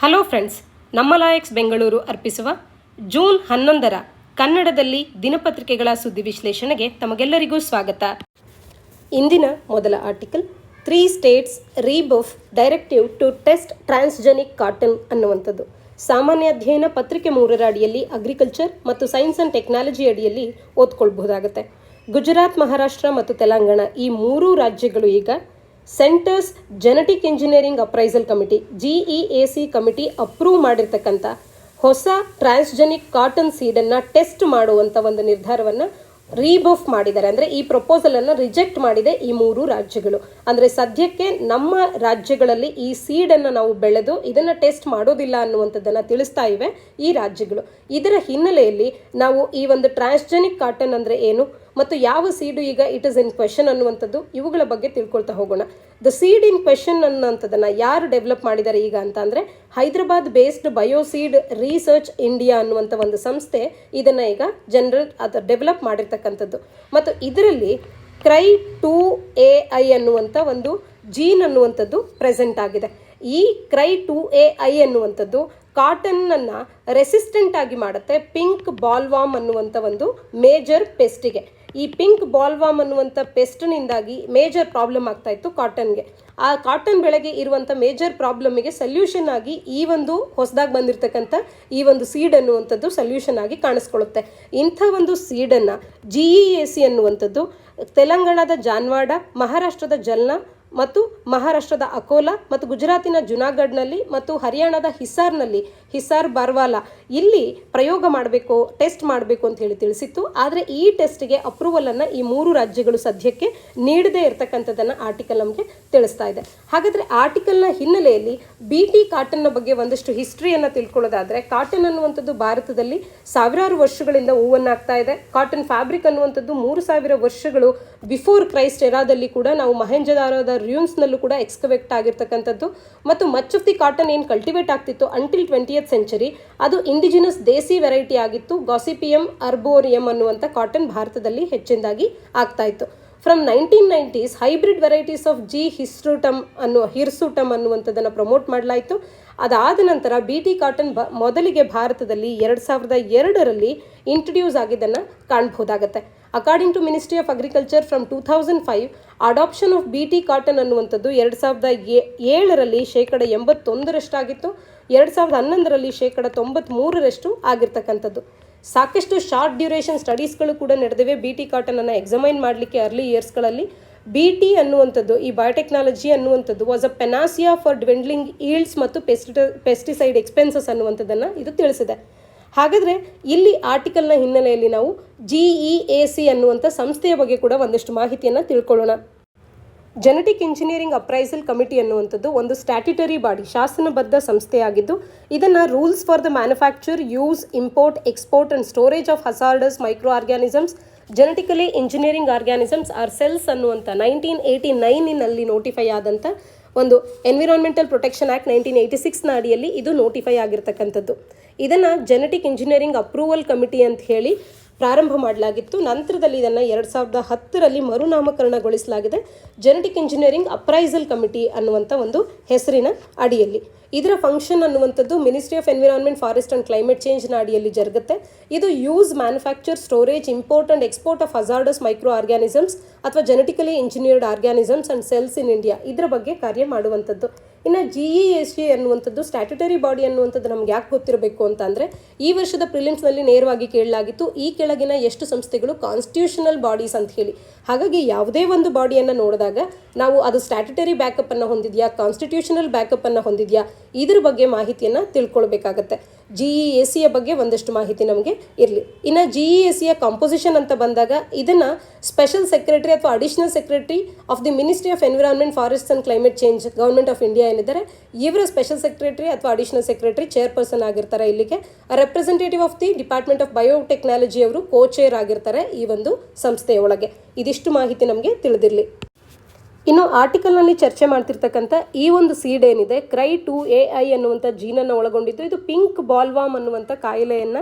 Hello friends, ನಮ್ಮ ಲಾಯಕ್ಸ್ ಬೆಂಗಳೂರು ಅರ್ಪಿಸುವ June 11ರ ಕನ್ನಡದಲ್ಲಿ ದಿನಪತ್ರಿಕೆಗಳ ಸುದ್ದಿ ವಿಶ್ಲೇಷಣೆಗೆ ತಮಗೆಲ್ಲರಿಗೂ ಸ್ವಾಗತ. ಇಂದಿನ ಮೊದಲ article 3 states rebuff directive to test transgenic cotton ಅನ್ನುವಂಥದ್ದು. ಸಾಮಾನ್ಯ ಅಧ್ಯಯನ ಪತ್ರಿಕೆ 3ರ ಅಡಿಯಲ್ಲಿ ಅಗ್ರಿಕಲ್ಚರ್ ಮತ್ತು ಸೈನ್ಸ್ ಆ್ಯಂಡ್ ಟೆಕ್ನಾಲಜಿ ಅಡಿಯಲ್ಲಿ ಓದ್ಕೊಳ್ಬಹುದಾಗುತ್ತೆ. ಗುಜರಾತ್, ಮಹಾರಾಷ್ಟ್ರ ಮತ್ತು ತೆಲಂಗಾಣ ಈ 3 ರಾಜ್ಯಗಳು ಈಗ centres genetic engineering appraisal committee GEAC committee approve ಮಾಡಿರ್ತಕ್ಕಂಥ ಹೊಸ ಟ್ರಾನ್ಸ್ಜೆನಿಕ್ ಕಾಟನ್ ಸೀಡನ್ನು ಟೆಸ್ಟ್ ಮಾಡುವಂಥ ಒಂದು ನಿರ್ಧಾರವನ್ನು ರೀಬಫ್ ಮಾಡಿದ್ದಾರೆ. ಅಂದರೆ ಈ ಪ್ರಪೋಸಲನ್ನು ರಿಜೆಕ್ಟ್ ಮಾಡಿದೆ ಈ 3 ರಾಜ್ಯಗಳು. ಅಂದರೆ ಸದ್ಯಕ್ಕೆ ನಮ್ಮ ರಾಜ್ಯಗಳಲ್ಲಿ ಈ ಸೀಡನ್ನು ನಾವು ಬೆಳೆದು ಇದನ್ನು ಟೆಸ್ಟ್ ಮಾಡೋದಿಲ್ಲ ಅನ್ನುವಂಥದ್ದನ್ನು ತಿಳಿಸ್ತಾ ಇವೆ ಈ ರಾಜ್ಯಗಳು. ಇದರ ಹಿನ್ನೆಲೆಯಲ್ಲಿ ನಾವು ಈ ಒಂದು ಟ್ರಾನ್ಸ್ಜೆನಿಕ್ ಕಾಟನ್ ಅಂದರೆ ಏನು ಮತ್ತು ಯಾವ ಸೀಡು ಈಗ ಇಟ್ ಇಸ್ ಇನ್ ಕ್ವೆಶನ್ ಅನ್ನುವಂಥದ್ದು ಇವುಗಳ ಬಗ್ಗೆ ತಿಳ್ಕೊಳ್ತಾ ಹೋಗೋಣ. ದ ಸೀಡ್ ಇನ್ ಕ್ವೆಶನ್ ಅನ್ನೋಂಥದ್ದನ್ನು ಯಾರು ಡೆವಲಪ್ ಮಾಡಿದ್ದಾರೆ ಈಗ ಅಂತ ಅಂದರೆ ಹೈದರಾಬಾದ್ ಬೇಸ್ಡ್ ಬಯೋಸೀಡ್ ರಿಸರ್ಚ್ ಇಂಡಿಯಾ ಅನ್ನುವಂಥ ಒಂದು ಸಂಸ್ಥೆ ಇದನ್ನು ಈಗ ಡೆವಲಪ್ ಮಾಡಿರ್ತಕ್ಕಂಥದ್ದು. ಮತ್ತು ಇದರಲ್ಲಿ CRY2AI ಅನ್ನುವಂಥ ಒಂದು ಜೀನ್ ಅನ್ನುವಂಥದ್ದು ಪ್ರೆಸೆಂಟ್ ಆಗಿದೆ. ಈ CRY2AI ಅನ್ನುವಂಥದ್ದು ಕಾಟನ್ನನ್ನು ರೆಸಿಸ್ಟೆಂಟ್ ಆಗಿ ಮಾಡುತ್ತೆ ಪಿಂಕ್ ಬಾಲ್ವಾಮ್ ಅನ್ನುವಂಥ ಒಂದು ಮೇಜರ್ ಪೆಸ್ಟಿಗೆ. ಈ ಪಿಂಕ್ ಬಾಲ್ವಾಮ್ ಅನ್ನುವಂಥ ಪೆಸ್ಟ್ನಿಂದಾಗಿ ಮೇಜರ್ ಪ್ರಾಬ್ಲಮ್ ಆಗ್ತಾ ಇತ್ತು ಕಾಟನ್ಗೆ. ಆ ಕಾಟನ್ ಬೆಳೆಗೆ ಇರುವಂಥ ಮೇಜರ್ ಪ್ರಾಬ್ಲಮ್ಗೆ ಸೊಲ್ಯೂಷನ್ ಆಗಿ ಈ ಒಂದು ಹೊಸದಾಗಿ ಬಂದಿರತಕ್ಕಂಥ ಈ ಒಂದು ಸೀಡ್ ಅನ್ನುವಂಥದ್ದು ಸೊಲ್ಯೂಷನ್ ಆಗಿ ಕಾಣಿಸ್ಕೊಳ್ಳುತ್ತೆ. ಇಂಥ ಒಂದು ಸೀಡನ್ನು GEAC ಅನ್ನುವಂಥದ್ದು ತೆಲಂಗಾಣದ ಜಾನ್ವಾಡ, ಮಹಾರಾಷ್ಟ್ರದ ಜಲ್ನಾ ಮತ್ತು ಮಹಾರಾಷ್ಟ್ರದ ಅಕೋಲಾ ಮತ್ತು ಗುಜರಾತಿನ ಜುನಾಗಢ್ನಲ್ಲಿ ಮತ್ತು ಹರಿಯಾಣದ ಹಿಸಾರ್ ಬಾರ್ವಾಲಾ ಇಲ್ಲಿ ಪ್ರಯೋಗ ಮಾಡಬೇಕು, ಟೆಸ್ಟ್ ಮಾಡಬೇಕು ಅಂತ ಹೇಳಿ ತಿಳಿಸಿತ್ತು. ಆದರೆ ಈ ಟೆಸ್ಟ್ಗೆ ಅಪ್ರೂವಲನ್ನು ಈ 3 ರಾಜ್ಯಗಳು ಸದ್ಯಕ್ಕೆ ನೀಡದೇ ಇರತಕ್ಕಂಥದ್ದನ್ನು ಆರ್ಟಿಕಲ್ ನಮಗೆ ತಿಳಿಸ್ತಾ ಇದೆ. ಹಾಗಾದರೆ ಆರ್ಟಿಕಲ್ನ ಹಿನ್ನೆಲೆಯಲ್ಲಿ BT ಕಾಟನ್ನ ಬಗ್ಗೆ ಒಂದಷ್ಟು ಹಿಸ್ಟ್ರಿಯನ್ನು ತಿಳ್ಕೊಳ್ಳೋದಾದರೆ, ಕಾಟನ್ ಅನ್ನುವಂಥದ್ದು ಭಾರತದಲ್ಲಿ ಸಾವಿರಾರು ವರ್ಷಗಳಿಂದ ಹೂವನ್ನಾಗ್ತಾ ಇದೆ. ಕಾಟನ್ ಫ್ಯಾಬ್ರಿಕ್ ಅನ್ನುವಂಥದ್ದು 3000 ವರ್ಷಗಳು ಬಿಫೋರ್ ಕ್ರೈಸ್ಟ್ ಎರಾದಲ್ಲಿ ಕೂಡ ನಾವು ಮಹೆಂಜದಾರೋದ ರ್ಯೂನ್ಸ್ನಲ್ಲೂ ಕೂಡ ಎಕ್ಸ್ಕವೇಟ್ ಆಗಿರ್ತಕ್ಕಂಥದ್ದು. ಮತ್ತು ಮಚ್ ಆಫ್ ದಿ ಕಾಟನ್ ಏನು ಕಲ್ಟಿವೇಟ್ ಆಗ್ತಿತ್ತು ಅಂಟಿಲ್ 20th ಸೆಂಚುರಿ ಅದು ಇಂಡಿಜಿನಸ್ ದೇಸಿ ವೆರೈಟಿ ಆಗಿತ್ತು. ಗಾಸಿಪಿಯಂ ಅರ್ಬೋರಿಯಂ ಅನ್ನುವಂಥ ಕಾಟನ್ ಭಾರತದಲ್ಲಿ ಹೆಚ್ಚಿನದಾಗಿ ಆಗ್ತಾ ಇತ್ತು. From 1990s hybrid varieties of hirsutum ಅನ್ನುವಂಥದ್ದನ್ನು ಪ್ರಮೋಟ್ ಮಾಡಲಾಯಿತು. ಅದಾದ ನಂತರ BT ಕಾಟನ್ ಮೊದಲಿಗೆ ಭಾರತದಲ್ಲಿ 2002ರಲ್ಲಿ ಇಂಟ್ರೊಡ್ಯೂಸ್ ಆಗಿದ್ದನ್ನು ಕಾಣಬಹುದಾಗತ್ತೆ. According to ministry of agriculture from 2005 adoption of BT cotton ಅನ್ನುವಂಥದ್ದು 2007ರಲ್ಲಿ 81%, 2011ರಲ್ಲಿ 93% ಆಗಿರ್ತಕ್ಕಂಥದ್ದು. ಸಾಕಷ್ಟು ಶಾರ್ಟ್ ಡ್ಯೂರೇಷನ್ ಸ್ಟಡೀಸ್ಗಳು ಕೂಡ ನಡೆದಿವೆ BT ಕಾಟನನ್ನು ಎಕ್ಸಾಮೈನ್ ಮಾಡಲಿಕ್ಕೆ ಅರ್ಲಿ ಇಯರ್ಸ್ಗಳಲ್ಲಿ. BT ಅನ್ನುವಂಥದ್ದು ಈ ಬಯೋಟೆಕ್ನಾಲಜಿ ಅನ್ನುವಂಥದ್ದು ವಾಸ್ ಅ ಪೆನಾಸಿಯಾ ಫಾರ್ ಡ್ವೆಂಡ್ಲಿಂಗ್ ಈಲ್ಡ್ಸ್ ಮತ್ತು ಪೆಸ್ಟಿಸೈಡ್ ಎಕ್ಸ್ಪೆನ್ಸಸ್ ಅನ್ನುವಂಥದ್ದನ್ನು ಇದು ತಿಳಿಸಿದೆ. ಹಾಗಾದರೆ ಇಲ್ಲಿ ಆರ್ಟಿಕಲ್ನ ಹಿನ್ನೆಲೆಯಲ್ಲಿ ನಾವು GEAC ಅನ್ನುವಂಥ ಸಂಸ್ಥೆಯ ಬಗ್ಗೆ ಕೂಡ ಒಂದಷ್ಟು ಮಾಹಿತಿಯನ್ನು ತಿಳ್ಕೊಳ್ಳೋಣ. ಜೆನೆಟಿಕ್ ಇಂಜಿನಿಯರಿಂಗ್ ಅಪ್ರೈಸಲ್ ಕಮಿಟಿ ಅನ್ನುವಂಥದ್ದು ಒಂದು ಸ್ಟ್ಯಾಟ್ಯುಟರಿ ಬಾಡಿ, ಶಾಸನಬದ್ಧ ಸಂಸ್ಥೆಯಾಗಿದ್ದು ಇದನ್ನು rules for the manufacture, use, import, export and storage of hazardous micro organisms, genetically engineering organisms or cells ಅನ್ನುವಂಥ 1989ನಲ್ಲಿ ನೋಟಿಫೈ ಆದಂಥ ಒಂದು ಎನ್ವಿರಾನ್ಮೆಂಟಲ್ ಪ್ರೊಟೆಕ್ಷನ್ ಆ್ಯಕ್ಟ್ 1986ನ ಅಡಿಯಲ್ಲಿ ಇದು ನೋಟಿಫೈ ಆಗಿರ್ತಕ್ಕಂಥದ್ದು. ಇದನ್ನು ಜೆನೆಟಿಕ್ ಇಂಜಿನಿಯರಿಂಗ್ ಅಪ್ರೂವಲ್ ಕಮಿಟಿ ಅಂತ ಹೇಳಿ ಪ್ರಾರಂಭ ಮಾಡಲಾಗಿತ್ತು. ನಂತರದಲ್ಲಿ ಇದನ್ನು 2010ರಲ್ಲಿ ಮರುನಾಮಕರಣಗೊಳಿಸಲಾಗಿದೆ ಜೆನೆಟಿಕ್ ಇಂಜಿನಿಯರಿಂಗ್ ಅಪ್ರೈಸಲ್ ಕಮಿಟಿ ಅನ್ನುವಂಥ ಒಂದು ಹೆಸರಿನ ಅಡಿಯಲ್ಲಿ. ಇದರ ಫಂಕ್ಷನ್ ಅನ್ನುವಂಥದ್ದು ministry of environment, forest and climate ಚೇಂಜ್ನ ಅಡಿಯಲ್ಲಿ ಜರುಗುತ್ತೆ. ಇದು use, manufacture, storage, import and export of hazardous micro organisms ಅಥವಾ genetically engineered organisms and cells in India ಇದರ ಬಗ್ಗೆ ಕಾರ್ಯ ಮಾಡುವಂಥದ್ದು. ಇನ್ನು GEAC ಅನ್ನುವಂಥದ್ದು ಸ್ಟ್ಯಾಟ್ಯುಟರಿ ಬಾಡಿ ಅನ್ನುವಂಥದ್ದು ನಮ್ಗೆ ಯಾಕೆ ಗೊತ್ತಿರಬೇಕು ಅಂತ ಅಂದರೆ ಈ ವರ್ಷದ ಪ್ರಿಲಿಮ್ಸ್ನಲ್ಲಿ ನೇರವಾಗಿ ಕೇಳಲಾಗಿತ್ತು ಈ ಕೆಳಗಿನ ಎಷ್ಟು ಸಂಸ್ಥೆಗಳು ಕಾನ್ಸ್ಟಿಟ್ಯೂಷನಲ್ ಬಾಡೀಸ್ ಅಂತ ಹೇಳಿ. ಹಾಗಾಗಿ ಯಾವುದೇ ಒಂದು ಬಾಡಿಯನ್ನು ನೋಡಿದಾಗ ನಾವು ಅದು ಸ್ಟ್ಯಾಟ್ಯುಟರಿ ಬ್ಯಾಕಪ್ಪನ್ನು ಹೊಂದಿದೆಯಾ, ಕಾನ್ಸ್ಟಿಟ್ಯೂಷನಲ್ ಬ್ಯಾಕಪ್ಪನ್ನು ಹೊಂದಿದೆಯಾ ಇದ್ರ ಬಗ್ಗೆ ಮಾಹಿತಿಯನ್ನು ತಿಳ್ಕೊಳ್ಬೇಕಾಗತ್ತೆ. GEACಯ ಬಗ್ಗೆ ಒಂದಷ್ಟು ಮಾಹಿತಿ ನಮಗೆ ಇರಲಿ. ಇನ್ನು GEACಯ ಕಾಂಪೋಸಿಷನ್ ಅಂತ ಬಂದಾಗ ಇದನ್ನು ಸ್ಪೆಷಲ್ ಸೆಕ್ರೆಟರಿ ಅಥವಾ additional secretary of the ministry of environment, forest and climate change, government of India ಏನಿದ್ದಾರೆ ಇವರ ಸ್ಪೆಷಲ್ ಸೆಕ್ರೆಟರಿ ಅಥವಾ ಅಡಿಷನಲ್ ಸೆಕ್ರೆಟರಿ ಚೇರ್ಪರ್ಸನ್ ಆಗಿರ್ತಾರೆ. ಇಲ್ಲಿಗೆ representative of the department of biotechnology ಅವರು ಕೋ-ಚೇರ್ ಆಗಿರ್ತಾರೆ ಈ ಒಂದು ಸಂಸ್ಥೆಯ ಒಳಗೆ. ಇದಿಷ್ಟು ಮಾಹಿತಿ ನಮಗೆ ತಿಳಿದಿರಲಿ. ಇನ್ನು ಆರ್ಟಿಕಲ್ನಲ್ಲಿ ಚರ್ಚೆ ಮಾಡ್ತಿರ್ತಕ್ಕಂಥ ಈ ಒಂದು ಸೀಡ್ ಏನಿದೆ CRY2AI ಅನ್ನುವಂಥ ಜೀನನ್ನು ಒಳಗೊಂಡಿದ್ದು. ಇದು ಪಿಂಕ್ ಬಾಲ್ವಾಮ್ ಅನ್ನುವಂಥ ಕಾಯಿಲೆಯನ್ನು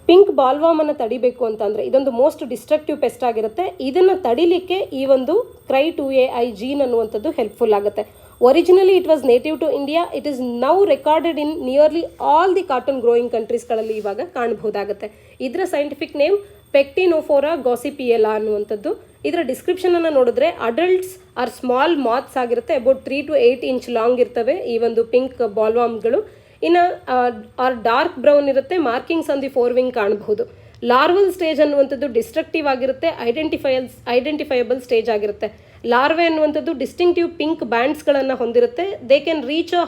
ಪಿಂಕ್ ಬಾಲ್ವಾಮನ್ನು ತಡಿಬೇಕು ಅಂತಂದರೆ ಇದೊಂದು ಮೋಸ್ಟ್ ಡಿಸ್ಟ್ರಕ್ಟಿವ್ ಪೆಸ್ಟ್ ಆಗಿರುತ್ತೆ. ಇದನ್ನು ತಡಿಲಿಕ್ಕೆ ಈ ಒಂದು CRY2AI ಜೀನ್ ಅನ್ನುವಂಥದ್ದು ಹೆಲ್ಪ್ಫುಲ್ ಆಗುತ್ತೆ. Originally it was native to India. It is now recorded in nearly all the cotton growing ಕಂಟ್ರೀಸ್ಗಳಲ್ಲಿ ಇವಾಗ ಕಾಣಬಹುದಾಗುತ್ತೆ. ಇದರ ಸೈಂಟಿಫಿಕ್ ನೇಮ್ ಪೆಕ್ಟಿನೋಫೋರಾ ಗಾಸಿಪಿಯೆಲಾ ಅನ್ನುವಂಥದ್ದು. ಇದರ ಡಿಸ್ಕ್ರಿಪ್ಷನನ್ನು ನೋಡಿದ್ರೆ ಅಡಲ್ಟ್ಸ್ ಆರ್ ಸ್ಮಾಲ್ ಮಾತ್ಸ್ ಆಗಿರುತ್ತೆ, ಅಬೌಟ್ 3 to 8 inch ಲಾಂಗ್ ಇರ್ತವೆ ಈ ಒಂದು ಪಿಂಕ್ ಬಾಲ್ವಾಮ್ಗಳು. ಇನ್ನು ಆರ್ ಡಾರ್ಕ್ ಬ್ರೌನ್ ಇರುತ್ತೆ, markings on the fore wing ಕಾಣಬಹುದು. ಲಾರ್ವಲ್ ಸ್ಟೇಜ್ ಅನ್ನುವಂಥದ್ದು ಡಿಸ್ಟ್ರಕ್ಟಿವ್ ಆಗಿರುತ್ತೆ, ಐಡೆಂಟಿಫೈಯಬಲ್ ಸ್ಟೇಜ್ ಆಗಿರುತ್ತೆ. ಲಾರ್ವೆ ಅನ್ನುವಂಥದ್ದು ಡಿಸ್ಟಿಂಕ್ಟಿವ್ ಪಿಂಕ್ ಬ್ಯಾಂಡ್ಸ್ಗಳನ್ನು ಹೊಂದಿರುತ್ತೆ. They can reach a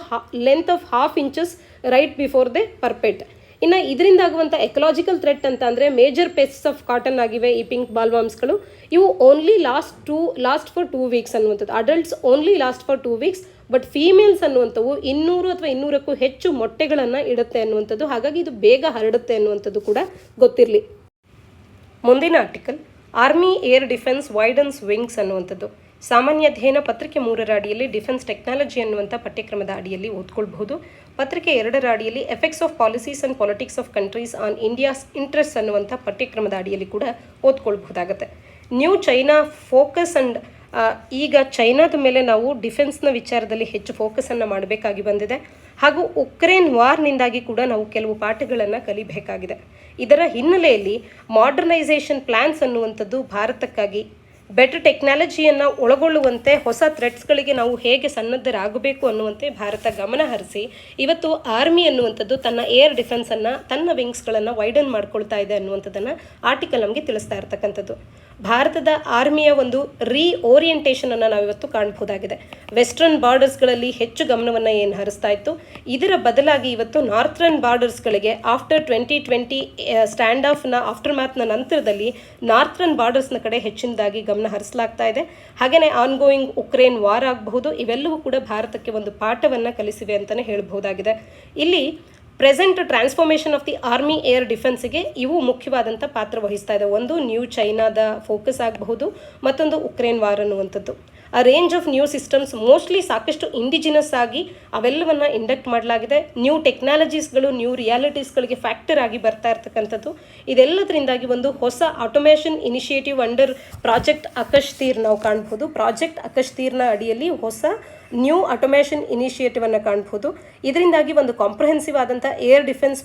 length of 1/2 inches right before they pupate. ಇನ್ನು ಇದರಿಂದ ಆಗುವಂಥ ಎಕಲಾಜಿಕಲ್ ಥ್ರೆಟ್ ಅಂತ ಅಂದರೆ ಮೇಜರ್ ಪೆಸ್ಟ್ಸ್ ಆಫ್ ಕಾಟನ್ ಆಗಿವೆ ಈ ಪಿಂಕ್ ಬಾಲ್ವಾಮ್ಸ್ಗಳು. ಇವು ಓನ್ಲಿ ಲಾಸ್ಟ್ ಫಾರ್ 2 weeks ಅನ್ನುವಂಥದ್ದು. Adults only last for 2 weeks, but females ಅನ್ನುವಂಥವು 200 ಅಥವಾ 200ಕ್ಕೂ ಹೆಚ್ಚು ಮೊಟ್ಟೆಗಳನ್ನು ಇಡುತ್ತೆ ಅನ್ನುವಂಥದ್ದು. ಹಾಗಾಗಿ ಇದು ಬೇಗ ಹರಡುತ್ತೆ ಅನ್ನುವಂಥದ್ದು ಕೂಡ ಗೊತ್ತಿರಲಿ. ಮುಂದಿನ article army air defence widens wings ಅನ್ನುವಂಥದ್ದು. ಸಾಮಾನ್ಯ ಅಧ್ಯಯನ ಪತ್ರಿಕೆ 3ರ ಅಡಿಯಲ್ಲಿ ಡಿಫೆನ್ಸ್ ಟೆಕ್ನಾಲಜಿ ಅನ್ನುವಂಥ ಪಠ್ಯಕ್ರಮದ ಅಡಿಯಲ್ಲಿ ಓದ್ಕೊಳ್ಬಹುದು. ಪತ್ರಿಕೆ 2ರ ಅಡಿಯಲ್ಲಿ effects of policies and politics of countries on India's interest ಅನ್ನುವಂಥ ಪಠ್ಯಕ್ರಮದ ಅಡಿಯಲ್ಲಿ ಕೂಡ ಓದ್ಕೊಳ್ಬಹುದಾಗುತ್ತೆ. ನ್ಯೂ ಚೈನಾ ಫೋಕಸ್ ಆ್ಯಂಡ್ ಈಗ ಚೈನಾದ ಮೇಲೆ ನಾವು ಡಿಫೆನ್ಸ್ನ ವಿಚಾರದಲ್ಲಿ ಹೆಚ್ಚು ಫೋಕಸನ್ನು ಮಾಡಬೇಕಾಗಿ ಬಂದಿದೆ. ಹಾಗೂ ಉಕ್ರೇನ್ ವಾರ್ನಿಂದಾಗಿ ಕೂಡ ನಾವು ಕೆಲವು ಪಾಠಗಳನ್ನು ಕಲಿಬೇಕಾಗಿದೆ. ಇದರ ಹಿನ್ನೆಲೆಯಲ್ಲಿ ಮಾಡರ್ನೈಸೇಷನ್ ಪ್ಲ್ಯಾನ್ಸ್ ಅನ್ನುವಂಥದ್ದು ಭಾರತಕ್ಕಾಗಿ ಬೆಟರ್ ಟೆಕ್ನಾಲಜಿಯನ್ನು ಒಳಗೊಳ್ಳುವಂತೆ ಹೊಸ ಥ್ರೆಟ್ಸ್ಗಳಿಗೆ ನಾವು ಹೇಗೆ ಸನ್ನದ್ಧರಾಗಬೇಕು ಅನ್ನುವಂತೆ ಭಾರತ ಗಮನ ಹರಿಸಿ ಇವತ್ತು ಆರ್ಮಿ ಅನ್ನುವಂಥದ್ದು ತನ್ನ ಏರ್ ಡಿಫೆನ್ಸನ್ನು ತನ್ನ ವಿಂಗ್ಸ್ಗಳನ್ನು ವೈಡನ್ ಮಾಡ್ಕೊಳ್ತಾ ಇದೆ ಅನ್ನುವಂಥದ್ದನ್ನು ಆರ್ಟಿಕಲ್ ನಮಗೆ ತಿಳಿಸ್ತಾ ಇರ್ತಕ್ಕಂಥದ್ದು. ಭಾರತದ ಆರ್ಮಿಯ ಒಂದು ಓರಿಯೆಂಟೇಷನನ್ನು ನಾವಿವತ್ತು ಕಾಣಬಹುದಾಗಿದೆ. ವೆಸ್ಟರ್ನ್ ಬಾರ್ಡರ್ಸ್ಗಳಲ್ಲಿ ಹೆಚ್ಚು ಗಮನವನ್ನು ಏನು ಹರಿಸ್ತಾ ಇತ್ತು, ಇದರ ಬದಲಾಗಿ ಇವತ್ತು ನಾರ್ಥರ್ನ್ ಬಾರ್ಡರ್ಸ್ಗಳಿಗೆ ಆಫ್ಟರ್ 2020 ಸ್ಟ್ಯಾಂಡ್ ಆಫ್ನ ಆಫ್ಟರ್ ಮ್ಯಾತ್ನ ನಂತರದಲ್ಲಿ ನಾರ್ಥರ್ನ್ ಬಾರ್ಡರ್ಸ್ನ ಕಡೆ ಹೆಚ್ಚಿನದಾಗಿ ಗಮನ ಹರಿಸಲಾಗ್ತಾ ಇದೆ. ಹಾಗೆಯೇ ಆನ್ಗೋಯಿಂಗ್ ಉಕ್ರೇನ್ ವಾರ್ ಆಗಬಹುದು, ಇವೆಲ್ಲವೂ ಕೂಡ ಭಾರತಕ್ಕೆ ಒಂದು ಪಾಠವನ್ನು ಕಲಿಸಿವೆ ಅಂತಲೇ ಹೇಳಬಹುದಾಗಿದೆ. ಇಲ್ಲಿ present transformation of the army air ಡಿಫೆನ್ಸ್ಗೆ ಇವು ಮುಖ್ಯವಾದಂಥ ಪಾತ್ರ ವಹಿಸ್ತಾ ಇದೆ. ಒಂದು ನ್ಯೂ ಚೈನಾದ ಫೋಕಸ್ ಆಗಬಹುದು, ಮತ್ತೊಂದು ಉಕ್ರೇನ್ ವಾರ್ ಅನ್ನುವಂಥದ್ದು. ಆ range of new systems mostly ಸಾಕಷ್ಟು ಇಂಡಿಜಿನಸ್ ಆಗಿ ಅವೆಲ್ಲವನ್ನು ಇಂಡಕ್ಟ್ ಮಾಡಲಾಗಿದೆ. ನ್ಯೂ ಟೆಕ್ನಾಲಜೀಸ್ಗಳು ನ್ಯೂ ರಿಯಾಲಿಟೀಸ್ಗಳಿಗೆ ಫ್ಯಾಕ್ಟರ್ ಆಗಿ ಬರ್ತಾ ಇರ್ತಕ್ಕಂಥದ್ದು. ಇದೆಲ್ಲದರಿಂದಾಗಿ ಒಂದು ಹೊಸ ಆಟೋಮೇಷನ್ ಇನಿಷಿಯೇಟಿವ್ ಅಂಡರ್ ಪ್ರಾಜೆಕ್ಟ್ ಅಕಶ್ತೀರ್ ನಾವು ಕಾಣ್ಬೋದು. ಪ್ರಾಜೆಕ್ಟ್ ಅಕಶ್ತೀರ್ನ ಅಡಿಯಲ್ಲಿ ಹೊಸ ನ್ಯೂ ಆಟೋಮೇಷನ್ ಇನಿಷಿಯೇಟಿವನ್ನು ಕಾಣ್ಬೋದು. ಇದರಿಂದಾಗಿ ಒಂದು ಕಾಂಪ್ರಹೆನ್ಸಿವ್ ಆದಂಥ ಏರ್ ಡಿಫೆನ್ಸ್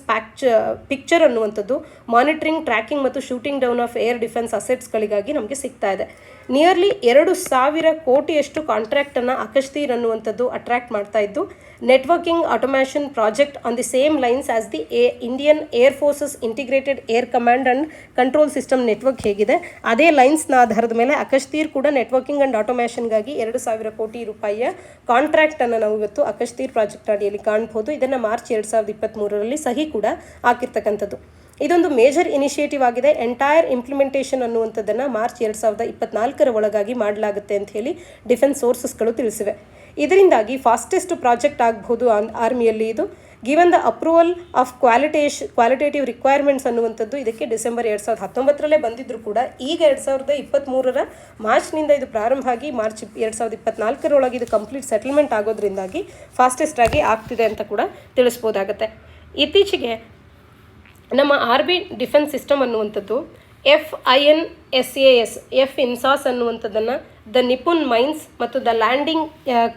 ಪಿಕ್ಚರ್ ಅನ್ನುವಂಥದ್ದು ಮಾನಿಟರಿಂಗ್, ಟ್ರ್ಯಾಕಿಂಗ್ ಮತ್ತು shooting down of air defence ಅಸೆಟ್ಸ್ಗಳಿಗಾಗಿ ನಮಗೆ ಸಿಗ್ತಾ ಇದೆ. ನಿಯರ್ಲಿ 2,000 ಕೋಟಿಯಷ್ಟು ಕಾಂಟ್ರಾಕ್ಟನ್ನು ಅಕಶ್ತೀರ್ ಅನ್ನುವಂಥದ್ದು ಅಟ್ರಾಕ್ಟ್ ಮಾಡ್ತಾ ಇದ್ದು, networking automation project on the same lines as the Indian air forces integrated air command and control system network ಹೇಗಿದೆ, ಅದೇ ಲೈನ್ಸ್ನ ಆಧಾರದ ಮೇಲೆ ಅಕಶ್ತೀರ್ ಕೂಡ ನೆಟ್ವರ್ಕಿಂಗ್ ಆ್ಯಂಡ್ ಆಟೋಮೇಷನ್ಗಾಗಿ 2,000 ಕೋಟಿ ರೂಪಾಯಿಯ ಕಾಂಟ್ರಾಕ್ಟನ್ನು ನಾವು ಇವತ್ತು ಅಕಶ್ತೀರ್ ಪ್ರಾಜೆಕ್ಟ್ ಅಡಿಯಲ್ಲಿ ಕಾಣ್ಬೋದು. ಇದನ್ನು ಮಾರ್ಚ್ 2023ರಲ್ಲಿ ಸಹಿ ಕೂಡ ಹಾಕಿರ್ತಕ್ಕಂಥದ್ದು. ಇದೊಂದು ಮೇಜರ್ ಇನಿಷಿಯೇಟಿವ್ ಆಗಿದೆ. ಎಂಟೈರ್ ಇಂಪ್ಲಿಮೆಂಟೇಷನ್ ಅನ್ನುವಂಥದ್ದನ್ನು ಮಾರ್ಚ್ 2024ರ ಒಳಗಾಗಿ ಮಾಡಲಾಗುತ್ತೆ ಅಂತ ಹೇಳಿ ಡಿಫೆನ್ಸ್ ಸೋರ್ಸಸ್ಗಳು ತಿಳಿಸಿವೆ. ಇದರಿಂದಾಗಿ ಫಾಸ್ಟೆಸ್ಟ್ ಪ್ರಾಜೆಕ್ಟ್ ಆಗಬಹುದು ಆರ್ಮಿಯಲ್ಲಿ. ಇದು given the approval of qualitative requirements ಅನ್ನುವಂಥದ್ದು ಇದಕ್ಕೆ ಡಿಸೆಂಬರ್ 2019ರಲ್ಲೇ ಬಂದಿದ್ದರೂ ಕೂಡ ಈಗ 2023ರ ಮಾರ್ಚ್ನಿಂದ ಇದು ಪ್ರಾರಂಭ ಆಗಿ ಮಾರ್ಚ್ 2024ರೊಳಗೆ ಇದು ಕಂಪ್ಲೀಟ್ ಸೆಟಲ್ಮೆಂಟ್ ಆಗೋದ್ರಿಂದಾಗಿ ಫಾಸ್ಟೆಸ್ಟ್ ಆಗಿ ಆಗ್ತಿದೆ ಅಂತ ಕೂಡ ತಿಳಿಸ್ಬೋದಾಗತ್ತೆ. ಇತ್ತೀಚೆಗೆ ನಮ್ಮ ಆರ್ಮಿ ಡಿಫೆನ್ಸ್ ಸಿಸ್ಟಮ್ ಅನ್ನುವಂಥದ್ದು FINSAS ಇನ್ಸಾಸ್ ಅನ್ನುವಂಥದ್ದನ್ನು ದ ನಿಪುನ್ ಮೈನ್ಸ್ ಮತ್ತು ದ ಲ್ಯಾಂಡಿಂಗ್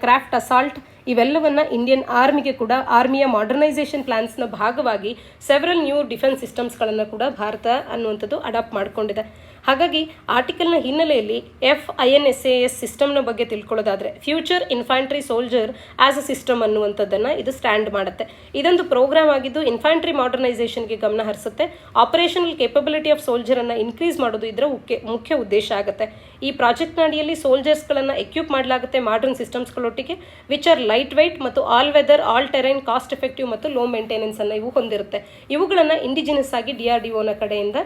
ಕ್ರಾಫ್ಟ್ ಅಸಾಲ್ಟ್ ಇವೆಲ್ಲವನ್ನು ಇಂಡಿಯನ್ ಆರ್ಮಿಗೆ ಕೂಡ ಆರ್ಮಿಯ ಮಾಡರ್ನೈಸೇಷನ್ ಪ್ಲ್ಯಾನ್ಸ್ನ ಭಾಗವಾಗಿ ಸೆವೆರಲ್ ನ್ಯೂ ಡಿಫೆನ್ಸ್ ಸಿಸ್ಟಮ್ಸ್ಗಳನ್ನು ಕೂಡ ಭಾರತ ಅನ್ನುವಂಥದ್ದು ಅಡಾಪ್ಟ್ ಮಾಡಿಕೊಂಡಿದೆ. ಹಾಗಾಗಿ ಆರ್ಟಿಕಲ್ನ ಹಿನ್ನೆಲೆಯಲ್ಲಿ FINSAS ಸಿಸ್ಟಮ್ನ ಬಗ್ಗೆ ತಿಳ್ಕೊಳ್ಳೋದಾದರೆ future infantry soldier as a system ಅನ್ನುವಂಥದ್ದನ್ನು ಇದು ಸ್ಟ್ಯಾಂಡ್ ಮಾಡುತ್ತೆ. ಇದೊಂದು ಪ್ರೋಗ್ರಾಮ್ ಆಗಿದ್ದು ಇನ್ಫ್ಯಾಂಟ್ರಿ ಮಾಡರ್ನೈಸೇಷನ್ಗೆ ಗಮನ ಹರಿಸುತ್ತೆ. ಆಪರೇಷನಲ್ ಕೇಪಬಿಲಿಟಿ ಆಫ್ ಸೋಲ್ಜರನ್ನು ಇನ್ಕ್ರೀಸ್ ಮಾಡೋದು ಇದರ ಮುಖ್ಯ ಉದ್ದೇಶ ಆಗುತ್ತೆ. ಈ ಪ್ರಾಜೆಕ್ಟ್ನ ಅಡಿಯಲ್ಲಿ ಸೋಲ್ಜರ್ಸ್ಗಳನ್ನು ಎಕ್ವಿಪ್ ಮಾಡಲಾಗುತ್ತೆ ಮಾಡರ್ನ್ ಸಿಸ್ಟಮ್ಸ್ಗಳೊಟ್ಟಿಗೆ, ವಿಚ್ ಆರ್ ಲೈಟ್ ವೈಟ್ ಮತ್ತು all weather, all terrain, cost effective ಮತ್ತು ಲೋ ಮೇಂಟೆನೆನ್ಸ್ ಅನ್ನು ಇವು ಹೊಂದಿರುತ್ತೆ. ಇವುಗಳನ್ನು ಇಂಡಿಜಿನಸ್ ಆಗಿ DRDOನ ಕಡೆಯಿಂದ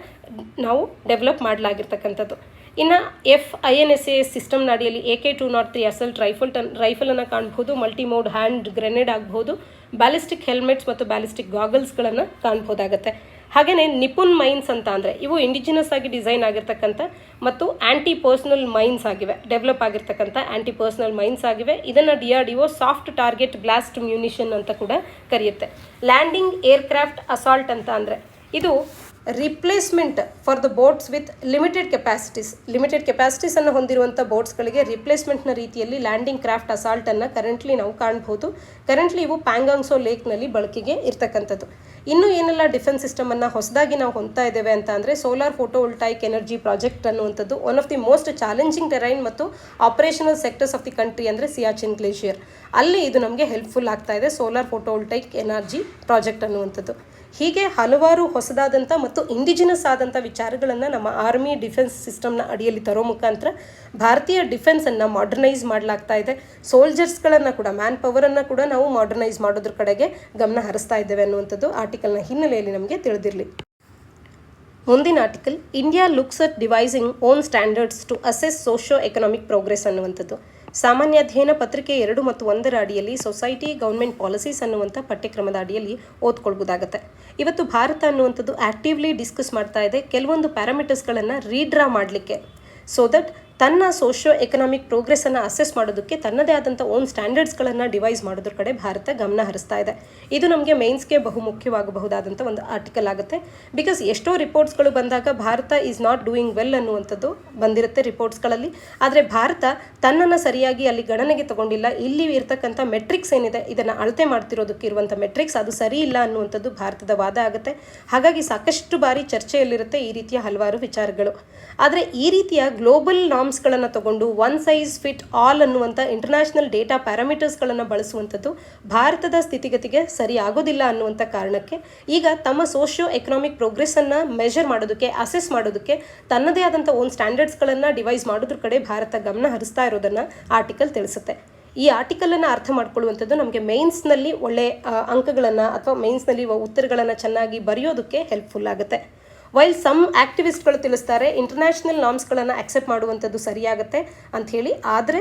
ನಾವು ಡೆವಲಪ್ ಮಾಡಲಾಗಿರ್ತಕ್ಕಂಥದ್ದು. ಇನ್ನು FINSAS ಸಿಸ್ಟಮ್ನ ಅಡಿಯಲ್ಲಿ AK-203 ಅಸಲ್ಟ್ ರೈಫಲನ್ನು ಕಾಣ್ಬೋದು, ಮಲ್ಟಿಮೋಡ್ ಹ್ಯಾಂಡ್ ಗ್ರೆನೇಡ್ ಆಗ್ಬೋದು, ಬ್ಯಾಲಿಸ್ಟಿಕ್ ಹೆಲ್ಮೆಟ್ಸ್ ಮತ್ತು ಬ್ಯಾಲಿಸ್ಟಿಕ್ ಗಾಗಲ್ಸ್ಗಳನ್ನು ಕಾಣ್ಬೋದಾಗತ್ತೆ. ಹಾಗೆಯೇ ನಿಪುನ್ ಮೈನ್ಸ್ ಅಂತ ಅಂದರೆ ಇವು ಇಂಡಿಜಿನಸ್ ಆಗಿ ಡಿಸೈನ್ ಆಗಿರ್ತಕ್ಕಂಥ ಮತ್ತು ಆ್ಯಂಟಿ ಪರ್ಸ್ನಲ್ ಮೈನ್ಸ್ ಆಗಿವೆ, ಡೆವಲಪ್ ಆಗಿರ್ತಕ್ಕಂಥ ಆ್ಯಂಟಿ ಪರ್ಸ್ನಲ್ ಮೈನ್ಸ್ ಆಗಿವೆ. ಇದನ್ನು DRDO soft target blast munition ಅಂತ ಕೂಡ ಕರೆಯುತ್ತೆ. ಲ್ಯಾಂಡಿಂಗ್ ಏರ್ಕ್ರಾಫ್ಟ್ ಅಸಾಲ್ಟ್ ಅಂತ ಅಂದರೆ ಇದು replacement for the boats with limited ಕೆಪಾಸಿಟೀಸನ್ನು ಹೊಂದಿರುವಂಥ ಬೋಟ್ಸ್ಗಳಿಗೆ ರಿಪ್ಲೇಸ್ಮೆಂಟ್ನ ರೀತಿಯಲ್ಲಿ ಲ್ಯಾಂಡಿಂಗ್ ಕ್ರಾಫ್ಟ್ ಅಸಾಲ್ಟನ್ನು ಕರೆಂಟ್ಲಿ ನಾವು ಕಾಣಬಹುದು. ಕರೆಂಟ್ಲಿ ಇವು ಪ್ಯಾಂಗಾಂಗ್ಸೋ ಲೇಕ್ನಲ್ಲಿ ಬಳಕೆಗೆ ಇರ್ತಕ್ಕಂಥದ್ದು. ಇನ್ನು ಏನೆಲ್ಲ ಡಿಫೆನ್ಸ್ ಸಿಸ್ಟಮನ್ನು ಹೊಸದಾಗಿ ನಾವು ಹೊಂದ್ತಾ ಇದ್ದೇವೆ ಅಂತ ಅಂದರೆ ಸೋಲಾರ್ ಫೋಟೋವೋಲ್ಟಾಯಿಕ್ ಎನರ್ಜಿ ಪ್ರಾಜೆಕ್ಟ್ ಅನ್ನುವಂಥದ್ದು one of the most challenging terrain ಮತ್ತು operational sectors of the country ಅಂದರೆ ಸಿಯಾಚಿನ್ ಗ್ಲೇಷಿಯರ್, ಅಲ್ಲಿ ಇದು ನಮಗೆ ಹೆಲ್ಪ್ಫುಲ್ ಆಗ್ತಾ ಇದೆ ಸೋಲಾರ್ ಫೋಟೋವೋಲ್ಟಾಯಿಕ್ ಎನರ್ಜಿ ಪ್ರಾಜೆಕ್ಟ್ ಅನ್ನುವಂಥದ್ದು. ಹೀಗೆ ಹಲವಾರು ಹೊಸದಾದಂಥ ಮತ್ತು ಇಂಡಿಜಿನಸ್ ಆದಂಥ ವಿಚಾರಗಳನ್ನು ನಮ್ಮ ಆರ್ಮಿ ಡಿಫೆನ್ಸ್ ಸಿಸ್ಟಮ್ನ ಅಡಿಯಲ್ಲಿ ತರೋ ಮುಖಾಂತರ ಭಾರತೀಯ ಡಿಫೆನ್ಸನ್ನು ಮಾಡರ್ನೈಸ್ ಮಾಡಲಾಗ್ತಾ ಇದೆ. ಸೋಲ್ಜರ್ಸ್ಗಳನ್ನು ಕೂಡ, ಮ್ಯಾನ್ ಪವರನ್ನು ಕೂಡ ನಾವು ಮಾಡರ್ನೈಸ್ ಮಾಡೋದ್ರ ಕಡೆಗೆ ಗಮನ ಹರಿಸ್ತಾ ಇದ್ದೇವೆ ಅನ್ನುವಂಥದ್ದು ಆರ್ಟಿಕಲ್ನ ಹಿನ್ನೆಲೆಯಲ್ಲಿ ನಮಗೆ ತಿಳಿದಿರಲಿ. ಮುಂದಿನ article, India looks at devising own standards to assess socio economic progress ಅನ್ನುವಂಥದ್ದು. ಸಾಮಾನ್ಯ ಅಧ್ಯಯನ ಪತ್ರಿಕೆ 2 ಮತ್ತು 1 ಅಡಿಯಲ್ಲಿ ಸೊಸೈಟಿ ಗೌರ್ಮೆಂಟ್ ಪಾಲಿಸೀಸ್ ಅನ್ನುವಂಥ ಪಠ್ಯಕ್ರಮದ ಅಡಿಯಲ್ಲಿ ಓದ್ಕೊಳ್ಬೋದಾಗುತ್ತೆ. ಇವತ್ತು ಭಾರತ ಅನ್ನುವಂಥದ್ದು ಆ್ಯಕ್ಟಿವ್ಲಿ ಡಿಸ್ಕಸ್ ಮಾಡ್ತಾ ಇದೆ ಕೆಲವೊಂದು ಪ್ಯಾರಾಮೀಟರ್ಸ್ಗಳನ್ನು ರೀಡ್ರಾ ಮಾಡಲಿಕ್ಕೆ, ಸೊ ದಟ್ ತನ್ನ ಸೋಷಿಯೋ ಎಕನಾಮಿಕ್ ಪ್ರೋಗ್ರೆಸ್ಸನ್ನು ಅಸೆಸ್ ಮಾಡೋದಕ್ಕೆ ತನ್ನದೇ ಆದಂಥ ಓನ್ ಸ್ಟ್ಯಾಂಡರ್ಡ್ಸ್ಗಳನ್ನು ಡಿವೈಸ್ ಮಾಡೋದ್ರ ಕಡೆ ಭಾರತ ಗಮನ ಹರಿಸ್ತಾ ಇದೆ. ಇದು ನಮಗೆ ಮೇನ್ಸ್ಗೆ ಬಹುಮುಖ್ಯವಾಗಬಹುದಾದಂಥ ಒಂದು ಆರ್ಟಿಕಲ್ ಆಗುತ್ತೆ. ಬಿಕಾಸ್ ಎಷ್ಟೋ ರಿಪೋರ್ಟ್ಸ್ಗಳು ಬಂದಾಗ Bharat is not doing well ಅನ್ನುವಂಥದ್ದು ಬಂದಿರುತ್ತೆ ರಿಪೋರ್ಟ್ಸ್ಗಳಲ್ಲಿ. ಆದರೆ ಭಾರತ ತನ್ನನ್ನು ಸರಿಯಾಗಿ ಅಲ್ಲಿ ಗಣನೆಗೆ ತಗೊಂಡಿಲ್ಲ. ಇಲ್ಲಿ ಇರ್ತಕ್ಕಂಥ ಮೆಟ್ರಿಕ್ಸ್ ಏನಿದೆ, ಇದನ್ನು ಅಳತೆ ಮಾಡ್ತಿರೋದಕ್ಕೆ ಇರುವಂಥ ಮೆಟ್ರಿಕ್ಸ್ ಅದು ಸರಿ ಇಲ್ಲ ಅನ್ನುವಂಥದ್ದು ಭಾರತದ ವಾದ ಆಗುತ್ತೆ. ಹಾಗಾಗಿ ಸಾಕಷ್ಟು ಬಾರಿ ಚರ್ಚೆಯಲ್ಲಿರುತ್ತೆ ಈ ರೀತಿಯ ಹಲವಾರು ವಿಚಾರಗಳು. ಆದರೆ ಈ ರೀತಿಯ ಗ್ಲೋಬಲ್ ನಾರ್ಮ್ಸ್ಗಳನ್ನು ತಗೊಂಡು ಒನ್ ಸೈಜ್ ಫಿಟ್ ಆಲ್ ಅನ್ನುವಂಥ ಇಂಟರ್ನ್ಯಾಷನಲ್ ಡೇಟಾ ಪ್ಯಾರಾಮೀಟರ್ಸ್ಗಳನ್ನು ಬಳಸುವಂಥದ್ದು ಭಾರತದ ಸ್ಥಿತಿಗತಿಗೆ ಸರಿ ಆಗೋದಿಲ್ಲ ಅನ್ನುವಂಥ ಕಾರಣಕ್ಕೆ ಈಗ ತಮ್ಮ ಸೋಷಿಯೋ ಎಕನಾಮಿಕ್ ಪ್ರೋಗ್ರೆಸ್ಸನ್ನು ಮೆಷರ್ ಮಾಡೋದಕ್ಕೆ, ಅಸೆಸ್ ಮಾಡೋದಕ್ಕೆ ತನ್ನದೇ ಆದಂಥ ಓನ್ ಸ್ಟ್ಯಾಂಡರ್ಡ್ಸ್ಗಳನ್ನು ಡಿವೈಸ್ ಮಾಡೋದ್ರ ಕಡೆ ಭಾರತ ಗಮನ ಹರಿಸ್ತಾ ಇರೋದನ್ನು ಆರ್ಟಿಕಲ್ ತಿಳಿಸುತ್ತೆ. ಈ ಆರ್ಟಿಕಲನ್ನು ಅರ್ಥ ಮಾಡ್ಕೊಳ್ಳುವಂಥದ್ದು ನಮಗೆ ಮೇನ್ಸ್ನಲ್ಲಿ ಒಳ್ಳೆ ಅಂಕಗಳನ್ನು ಅಥವಾ ಮೇನ್ಸ್ನಲ್ಲಿ ಉತ್ತರಗಳನ್ನು ಚೆನ್ನಾಗಿ ಬರೆಯೋದಕ್ಕೆ ಹೆಲ್ಪ್ಫುಲ್ ಆಗುತ್ತೆ. ವೈಲ್ ಸಮ್ ಆ್ಯಕ್ಟಿವಿಸ್ಟ್ಗಳು ತಿಳಿಸ್ತಾರೆ ಇಂಟರ್ನ್ಯಾಷನಲ್ ನಾರ್ಮ್ಸ್ಗಳನ್ನು ಆಕ್ಸೆಪ್ಟ್ ಮಾಡುವಂಥದ್ದು ಸರಿಯಾಗುತ್ತೆ ಅಂಥೇಳಿ, ಆದರೆ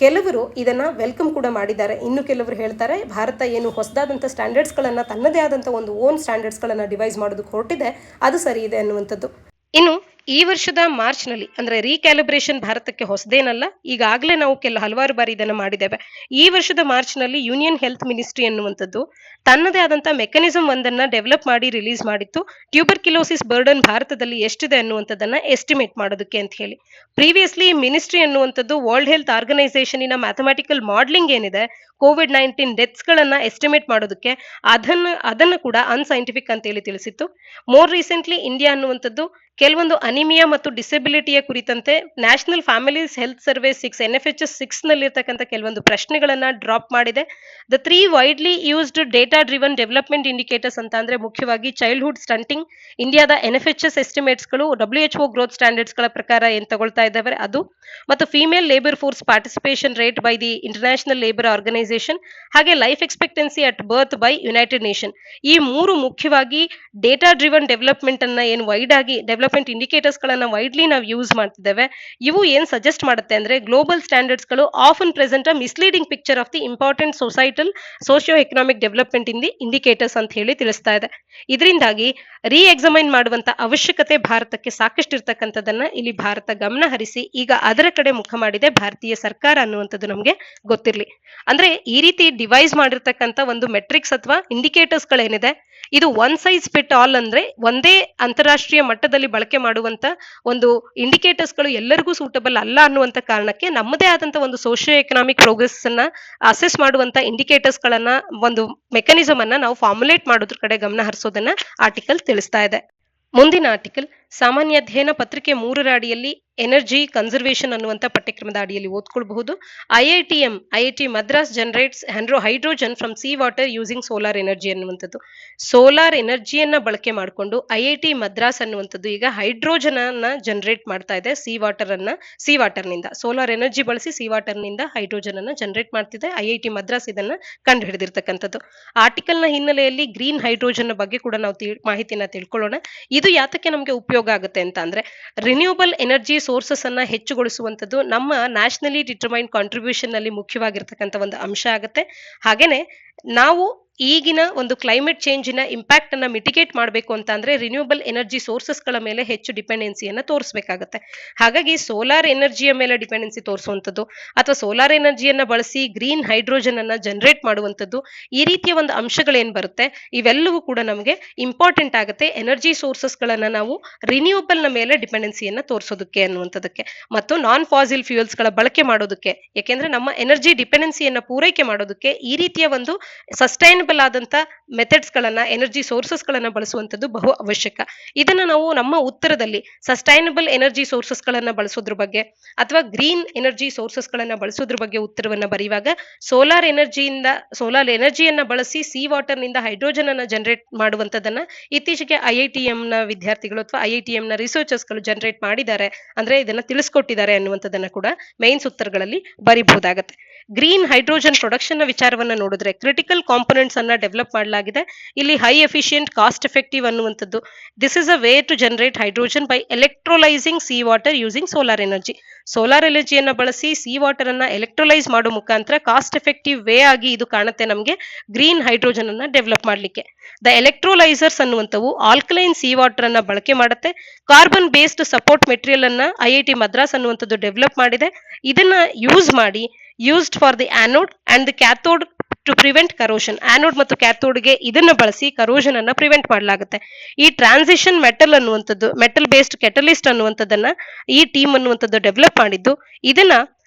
ಕೆಲವರು ಇದನ್ನು ವೆಲ್ಕಮ್ ಕೂಡ ಮಾಡಿದ್ದಾರೆ. ಇನ್ನು ಕೆಲವರು ಹೇಳ್ತಾರೆ ಭಾರತ ಏನು ಹೊಸದಾದಂಥ ಸ್ಟ್ಯಾಂಡರ್ಡ್ಸ್ಗಳನ್ನು ತನ್ನದೇ ಆದಂಥ ಒಂದು ಓನ್ ಸ್ಟ್ಯಾಂಡರ್ಡ್ಸ್ಗಳನ್ನು ಡಿವೈಸ್ ಮಾಡೋದಕ್ಕೆ ಹೊರಟಿದೆ ಅದು ಸರಿ ಇದೆ ಅನ್ನುವಂಥದ್ದು. ಇನ್ನು ಈ ವರ್ಷದ ಮಾರ್ಚ್ನಲ್ಲಿ ಅಂದರೆ ರೀಕ್ಯಾಲಿಬ್ರೇಷನ್ ಭಾರತಕ್ಕೆ ಹೊಸದೇನಲ್ಲ, ಈಗಾಗಲೇ ನಾವು ಹಲವಾರು ಬಾರಿ ಇದನ್ನು ಮಾಡಿದ್ದೇವೆ. ಈ ವರ್ಷದ ಮಾರ್ಚ್ನಲ್ಲಿ ಯೂನಿಯನ್ ಹೆಲ್ತ್ ಮಿನಿಸ್ಟ್ರಿ ಅನ್ನುವಂಥದ್ದು ತನ್ನದೇ ಆದಂಥ ಮೆಕ್ಯಾನಿಸಮ್ ಒಂದನ್ನು ಡೆವಲಪ್ ಮಾಡಿ ರಿಲೀಸ್ ಮಾಡಿತ್ತು, ಟ್ಯೂಬರ್ಕ್ಯುಲೋಸಿಸ್ ಬರ್ಡನ್ ಭಾರತದಲ್ಲಿ ಎಷ್ಟಿದೆ ಅನ್ನುವಂಥದ್ದನ್ನು ಎಸ್ಟಿಮೇಟ್ ಮಾಡೋದಕ್ಕೆ ಅಂತ ಹೇಳಿ. ಪ್ರೀವಿಯಸ್ಲಿ ಮಿನಿಸ್ಟ್ರಿ ಅನ್ನುವಂಥದ್ದು ವರ್ಲ್ಡ್ ಹೆಲ್ತ್ ಆರ್ಗನೈಸೇಷನಿನ ಮ್ಯಾಥಮೆಟಿಕಲ್ ಮಾಡೆಲಿಂಗ್ ಏನಿದೆ COVID-19 ಡೆತ್ಸ್ಗಳನ್ನು ಎಸ್ಟಿಮೇಟ್ ಮಾಡೋದಕ್ಕೆ ಅದನ್ನು ಕೂಡ ಅನ್ಸೈಂಟಿಫಿಕ್ ಅಂತೇಳಿ ತಿಳಿಸಿತ್ತು. ಮೋರ್ ರೀಸೆಂಟ್ಲಿ ಇಂಡಿಯಾ ಅನ್ನುವಂಥದ್ದು ಕೆಲವೊಂದು ಅನಿಮಿಯಾ ಮತ್ತು ಡಿಸೆಬಿಲಿಟಿಯ ಕುರಿತಂತೆ national families health survey 6 NFHS 6 ನಲ್ಲಿರ್ತಕ್ಕಂಥ ಕೆಲವೊಂದು ಪ್ರಶ್ನೆಗಳನ್ನು ಡ್ರಾಪ್ ಮಾಡಿದೆ. The 3 widely used data driven development indicators ಅಂತ ಅಂದ್ರೆ ಮುಖ್ಯವಾಗಿ ಚೈಲ್ಡ್ಹುಡ್ ಸ್ಟಂಟಿಂಗ್, ಇಂಡಿಯಾದ NFHS ಎಸ್ಟಿಮೇಟ್ಸ್ಗಳು WHO ಗ್ರೋತ್ ಸ್ಟ್ಯಾಂಡರ್ಡ್ಸ್ಗಳ ಪ್ರಕಾರ ಏನು ತಗೊಳ್ತಾ ಇದ್ದಾವೆ ಅದು, ಮತ್ತು female labour force participation rate by the international labour organisation, ಹಾಗೆ life expectancy at birth by united nation. ಈ 3 ಮುಖ್ಯವಾಗಿ ಡೇಟಾ ಡ್ರಿವನ್ ಡೆವಲಪ್ಮೆಂಟ್ ಅನ್ನ ಏನು ವೈಡ್ ಆಗಿ ಡೆವಲಪ್ಮೆಂಟ್ ಇಂಡಿಕೇಟರ್ಸ್ ಗಳನ್ನ ವೈಡ್ಲಿ ನಾವು ಯೂಸ್ ಮಾಡ್ತಿದ್ದೇವೆ. ಇವು ಏನ್ ಸಜೆಸ್ಟ್ ಮಾಡುತ್ತೆ ಅಂದ್ರೆ ಗ್ಲೋಬಲ್ ಸ್ಟ್ಯಾಂಡರ್ಡ್ಸ್ ಗಳು often present a misleading picture of the important societal socio economic development in the indicators ಅಂತ ಹೇಳಿ ತಿಳಿಸ್ತಾ ಇದೆ. ಇದರಿಂದಾಗಿ ರೀ ಎಕ್ಸಾಮೈನ್ ಮಾಡುವಂತ ಅವಶ್ಯಕತೆ ಭಾರತಕ್ಕೆ ಸಾಕಷ್ಟು ಇರ್ತಕ್ಕಂಥದ್ದನ್ನ ಇಲ್ಲಿ ಭಾರತ ಗಮನ ಹರಿಸಿ ಈಗ ಅದರ ಕಡೆ ಮುಖ ಮಾಡಿದೆ ಭಾರತೀಯ ಸರ್ಕಾರ ಅನ್ನುವಂಥದ್ದು ನಮಗೆ ಗೊತ್ತಿರಲಿ. ಅಂದ್ರೆ ಈ ರೀತಿ ಡಿವೈಸ್ ಮಾಡಿರ್ತಕ್ಕಂಥ ಒಂದು ಮೆಟ್ರಿಕ್ಸ್ ಅಥವಾ ಇಂಡಿಕೇಟರ್ಸ್ ಗಳೇನಿದೆ ಇದು ಒನ್ ಸೈಜ್ ಫಿಟ್ ಆಲ್ ಅಂದ್ರೆ ಒಂದೇ ಅಂತಾರಾಷ್ಟ್ರೀಯ ಮಟ್ಟದಲ್ಲಿ ಬಳಕೆ ಮಾಡುವಂತ ಒಂದು ಇಂಡಿಕೇಟರ್ಸ್ ಗಳು ಎಲ್ಲರಿಗೂ ಸೂಟಬಲ್ ಅಲ್ಲ ಅನ್ನುವಂತ ಕಾರಣಕ್ಕೆ ನಮ್ಮದೇ ಆದಂತ ಒಂದು ಸೋಷಿಯೋ ಎಕನಾಮಿಕ್ ಪ್ರೋಗ್ರೆಸ್ ಅನ್ನ ಅಸೆಸ್ ಮಾಡುವಂತ ಇಂಡಿಕೇಟರ್ಸ್ ಗಳನ್ನ ಒಂದು ಮೆಕ್ಯಾನಿಸಮ್ ಅನ್ನ ನಾವು ಫಾರ್ಮುಲೇಟ್ ಮಾಡೋದ್ರ ಕಡೆ ಗಮನ ಹರಿಸೋದನ್ನ ಆರ್ಟಿಕಲ್ ತಿಳಿಸ್ತಾ ಇದೆ. ಮುಂದಿನ ಆರ್ಟಿಕಲ್ ಸಾಮಾನ್ಯ ಅಧ್ಯಯನ ಪತ್ರಿಕೆ 3 ಅಡಿಯಲ್ಲಿ ಎನರ್ಜಿ ಕನ್ಸರ್ವೇಷನ್ ಅನ್ನುವಂಥ ಪಠ್ಯಕ್ರಮದ ಅಡಿಯಲ್ಲಿ ಓದ್ಕೊಳ್ಬಹುದು. IIT Madras generates hydrogen from sea water using solar energy ಅನ್ನುವಂಥದ್ದು. ಸೋಲಾರ್ ಎನರ್ಜಿಯನ್ನ ಬಳಕೆ ಮಾಡಿಕೊಂಡು IIT ಮದ್ರಾಸ್ ಅನ್ನುವಂಥದ್ದು ಈಗ ಹೈಡ್ರೋಜನ್ ಅನ್ನ ಜನರೇಟ್ ಮಾಡ್ತಾ ಇದೆ ಸಿ ವಾಟರ್ ನಿಂದ. ಸೋಲಾರ್ ಎನರ್ಜಿ ಬಳಸಿ ಸಿ ವಾಟರ್ ನಿಂದ ಹೈಡ್ರೋಜನ್ ಅನ್ನ ಜನರೇಟ್ ಮಾಡ್ತಿದೆ. IIT ಮದ್ರಾಸ್ ಇದನ್ನ ಕಂಡು ಹಿಡಿದಿರ್ತಕ್ಕಂಥದ್ದು. ಆರ್ಟಿಕಲ್ ನ ಹಿನ್ನೆಲೆಯಲ್ಲಿ ಗ್ರೀನ್ ಹೈಡ್ರೋಜನ್ ಬಗ್ಗೆ ಕೂಡ ನಾವು ಮಾಹಿತಿನ ತಿಳ್ಕೊಳ್ಳೋಣ. ಇದು ಯಾತಕ್ಕೆ ನಮಗೆ ಉಪಯೋಗ ಆಗುತ್ತೆ ಅಂತ ಅಂದ್ರೆ ರಿನ್ಯೂಬಲ್ ಎನರ್ಜಿ ಸೋರ್ಸಸ್ ಅನ್ನ ಹೆಚ್ಚುಗೊಳಿಸುವಂತದ್ದು ನಮ್ಮ ನ್ಯಾಷನಲಿ ಡಿಟರ್ಮೈನ್ಡ್ ಕಾಂಟ್ರಿಬ್ಯೂಷನ್ ನಲ್ಲಿ ಮುಖ್ಯವಾಗಿರ್ತಕ್ಕಂಥ ಒಂದು ಅಂಶ ಆಗುತ್ತೆ. ಹಾಗೇನೆ ನಾವು ಈಗಿನ ಒಂದು ಕ್ಲೈಮೇಟ್ ಚೇಂಜಿನ ಇಂಪ್ಯಾಕ್ಟ್ ಅನ್ನ ಮಿಟಿಗೇಟ್ ಮಾಡಬೇಕು ಅಂತ ಅಂದ್ರೆ ರಿನ್ಯೂಬಲ್ ಎನರ್ಜಿ ಸೋರ್ಸಸ್ಗಳ ಮೇಲೆ ಹೆಚ್ಚು ಡಿಪೆಂಡೆನ್ಸಿಯನ್ನ ತೋರಿಸಬೇಕಾಗತ್ತೆ. ಹಾಗಾಗಿ ಸೋಲಾರ್ ಎನರ್ಜಿಯ ಮೇಲೆ ಡಿಪೆಂಡೆನ್ಸಿ ತೋರಿಸುವಂಥದ್ದು ಅಥವಾ ಸೋಲಾರ್ ಎನರ್ಜಿಯನ್ನ ಬಳಸಿ ಗ್ರೀನ್ ಹೈಡ್ರೋಜನ್ ಅನ್ನ ಜನರೇಟ್ ಮಾಡುವಂಥದ್ದು, ಈ ರೀತಿಯ ಒಂದು ಅಂಶಗಳೇನ್ ಬರುತ್ತೆ ಇವೆಲ್ಲವೂ ಕೂಡ ನಮಗೆ ಇಂಪಾರ್ಟೆಂಟ್ ಆಗುತ್ತೆ ಎನರ್ಜಿ ಸೋರ್ಸಸ್ಗಳನ್ನ ನಾವು ರಿನ್ಯೂಬಲ್ ನ ಮೇಲೆ ಡಿಪೆಂಡೆನ್ಸಿಯನ್ನ ತೋರಿಸೋದಕ್ಕೆ ಅನ್ನುವಂಥದ್ದಕ್ಕೆ, ಮತ್ತು ನಾನ್ ಫಾಸಿಲ್ ಫ್ಯೂಯಲ್ಸ್ ಗಳ ಬಳಕೆ ಮಾಡೋದಕ್ಕೆ. ಯಾಕೆಂದ್ರೆ ನಮ್ಮ ಎನರ್ಜಿ ಡಿಪೆಂಡೆನ್ಸಿಯನ್ನ ಪೂರೈಕೆ ಮಾಡೋದಕ್ಕೆ ಈ ರೀತಿಯ ಒಂದು ಸಸ್ಟೈನಬಲ್ ಆದಂತ ಮೆಥಡ್ಸ್ ಗಳನ್ನ, ಎನರ್ಜಿ ಸೋರ್ಸಸ್ ಗಳನ್ನ ಬಳಸುವಂತದ್ದು ಬಹು ಅವಶ್ಯಕ. ಇದನ್ನ ನಾವು ನಮ್ಮ ಉತ್ತರದಲ್ಲಿ ಸಸ್ಟೈನಬಲ್ ಎನರ್ಜಿ ಸೋರ್ಸಸ್ ಗಳನ್ನ ಬಳಸೋದ್ರ ಬಗ್ಗೆ ಅಥವಾ ಗ್ರೀನ್ ಎನರ್ಜಿ ಸೋರ್ಸಸ್ ಗಳನ್ನ ಬಳಸೋದ್ರ ಬಗ್ಗೆ ಉತ್ತರವನ್ನ ಬರೆಯುವಾಗ ಸೋಲಾರ್ ಎನರ್ಜಿಯನ್ನ ಬಳಸಿ ಸಿ ವಾಟರ್ ನಿಂದ ಹೈಡ್ರೋಜನ್ ಅನ್ನ ಜನರೇಟ್ ಮಾಡುವಂತದನ್ನ ಇತ್ತೀಚೆಗೆ ಐಐಟಿಎಂ ನ ವಿದ್ಯಾರ್ಥಿಗಳು ಅಥವಾ ಐಐಟಿಎಂ ನ ರಿಸರ್ಚರ್ಸ್ ಗಳು ಜನರೇಟ್ ಮಾಡಿದ್ದಾರೆ, ಅಂದ್ರೆ ಇದನ್ನ ತಿಳಿಸ್ಕೊಟ್ಟಿದ್ದಾರೆ ಅನ್ನುವಂಥದ್ದನ್ನ ಕೂಡ ಮೈನ್ಸ್ ಉತ್ತರಗಳಲ್ಲಿ ಬರಿಬಹುದಾಗತ್ತೆ. ಗ್ರೀನ್ ಹೈಡ್ರೋಜನ್ ಪ್ರೊಡಕ್ಷನ್ ನ ವಿಚಾರವನ್ನ ನೋಡಿದ್ರೆ ಕ್ರಿಟಿಕಲ್ ಕಾಂಪೊನೆಂಟ್ಸ್ ಅನ್ನ ಡೆವಲಪ್ ಮಾಡಲಾಗಿದೆ. ಇಲ್ಲಿ ಹೈ ಎಫಿಷಿಯಂಟ್, ಕಾಸ್ಟ್ ಎಫೆಕ್ಟಿವ್ ಅನ್ನುವಂಥದ್ದು. This is a way to generate hydrogen by electrolysing sea water using solar energy. Solar ಎನರ್ಜಿಯನ್ನ ಬಳಸಿ ಸಿ ವಾಟರ್ ಅನ್ನ ಎಲೆಕ್ಟ್ರೋಲೈಸ್ ಮಾಡೋ ಮುಖಾಂತರ ಕಾಸ್ಟ್ ಎಫೆಕ್ಟಿವ್ ವೇ ಆಗಿ ಇದು ಕಾಣುತ್ತೆ ನಮಗೆ ಗ್ರೀನ್ ಹೈಡ್ರೋಜನ್ ಅನ್ನ ಡೆವಲಪ್ ಮಾಡ್ಲಿಕ್ಕೆ. ದ ಎಲೆಕ್ಟ್ರೋಲೈಸರ್ಸ್ ಅನ್ನುವಂಥವು ಆಲ್ಕಲೈನ್ ಸಿ ವಾಟರ್ ಅನ್ನ ಬಳಕೆ ಮಾಡುತ್ತೆ. ಕಾರ್ಬನ್ ಬೇಸ್ಡ್ ಸಪೋರ್ಟ್ ಮೆಟೀರಿಯಲ್ ಅನ್ನ ಐಐಟಿ ಮದ್ರಾಸ್ ಅನ್ನುವಂಥದ್ದು ಡೆವಲಪ್ ಮಾಡಿದೆ. ಇದನ್ನ ಯೂಸ್ ಮಾಡಿ used for the anode and the cathode to prevent corrosion. Anode ಮತ್ತು ಕ್ಯಾಥೋಡ್ಗೆ ಇದನ್ನ ಬಳಸಿ ಕರೋಷನ್ ಅನ್ನ ಪ್ರಿವೆಂಟ್ ಮಾಡಲಾಗುತ್ತೆ. ಈ ಟ್ರಾನ್ಸಿಷನ್ ಮೆಟಲ್ ಅನ್ನುವಂಥದ್ದು, ಮೆಟಲ್ ಬೇಸ್ಡ್ ಕೆಟಲಿಸ್ಟ್ ಅನ್ನುವಂಥದ್ದನ್ನ ಈ ಟೀಮ್ ಅನ್ನುವಂಥದ್ದು ಡೆವಲಪ್ ಮಾಡಿದ್ದು. ಇದನ್ನ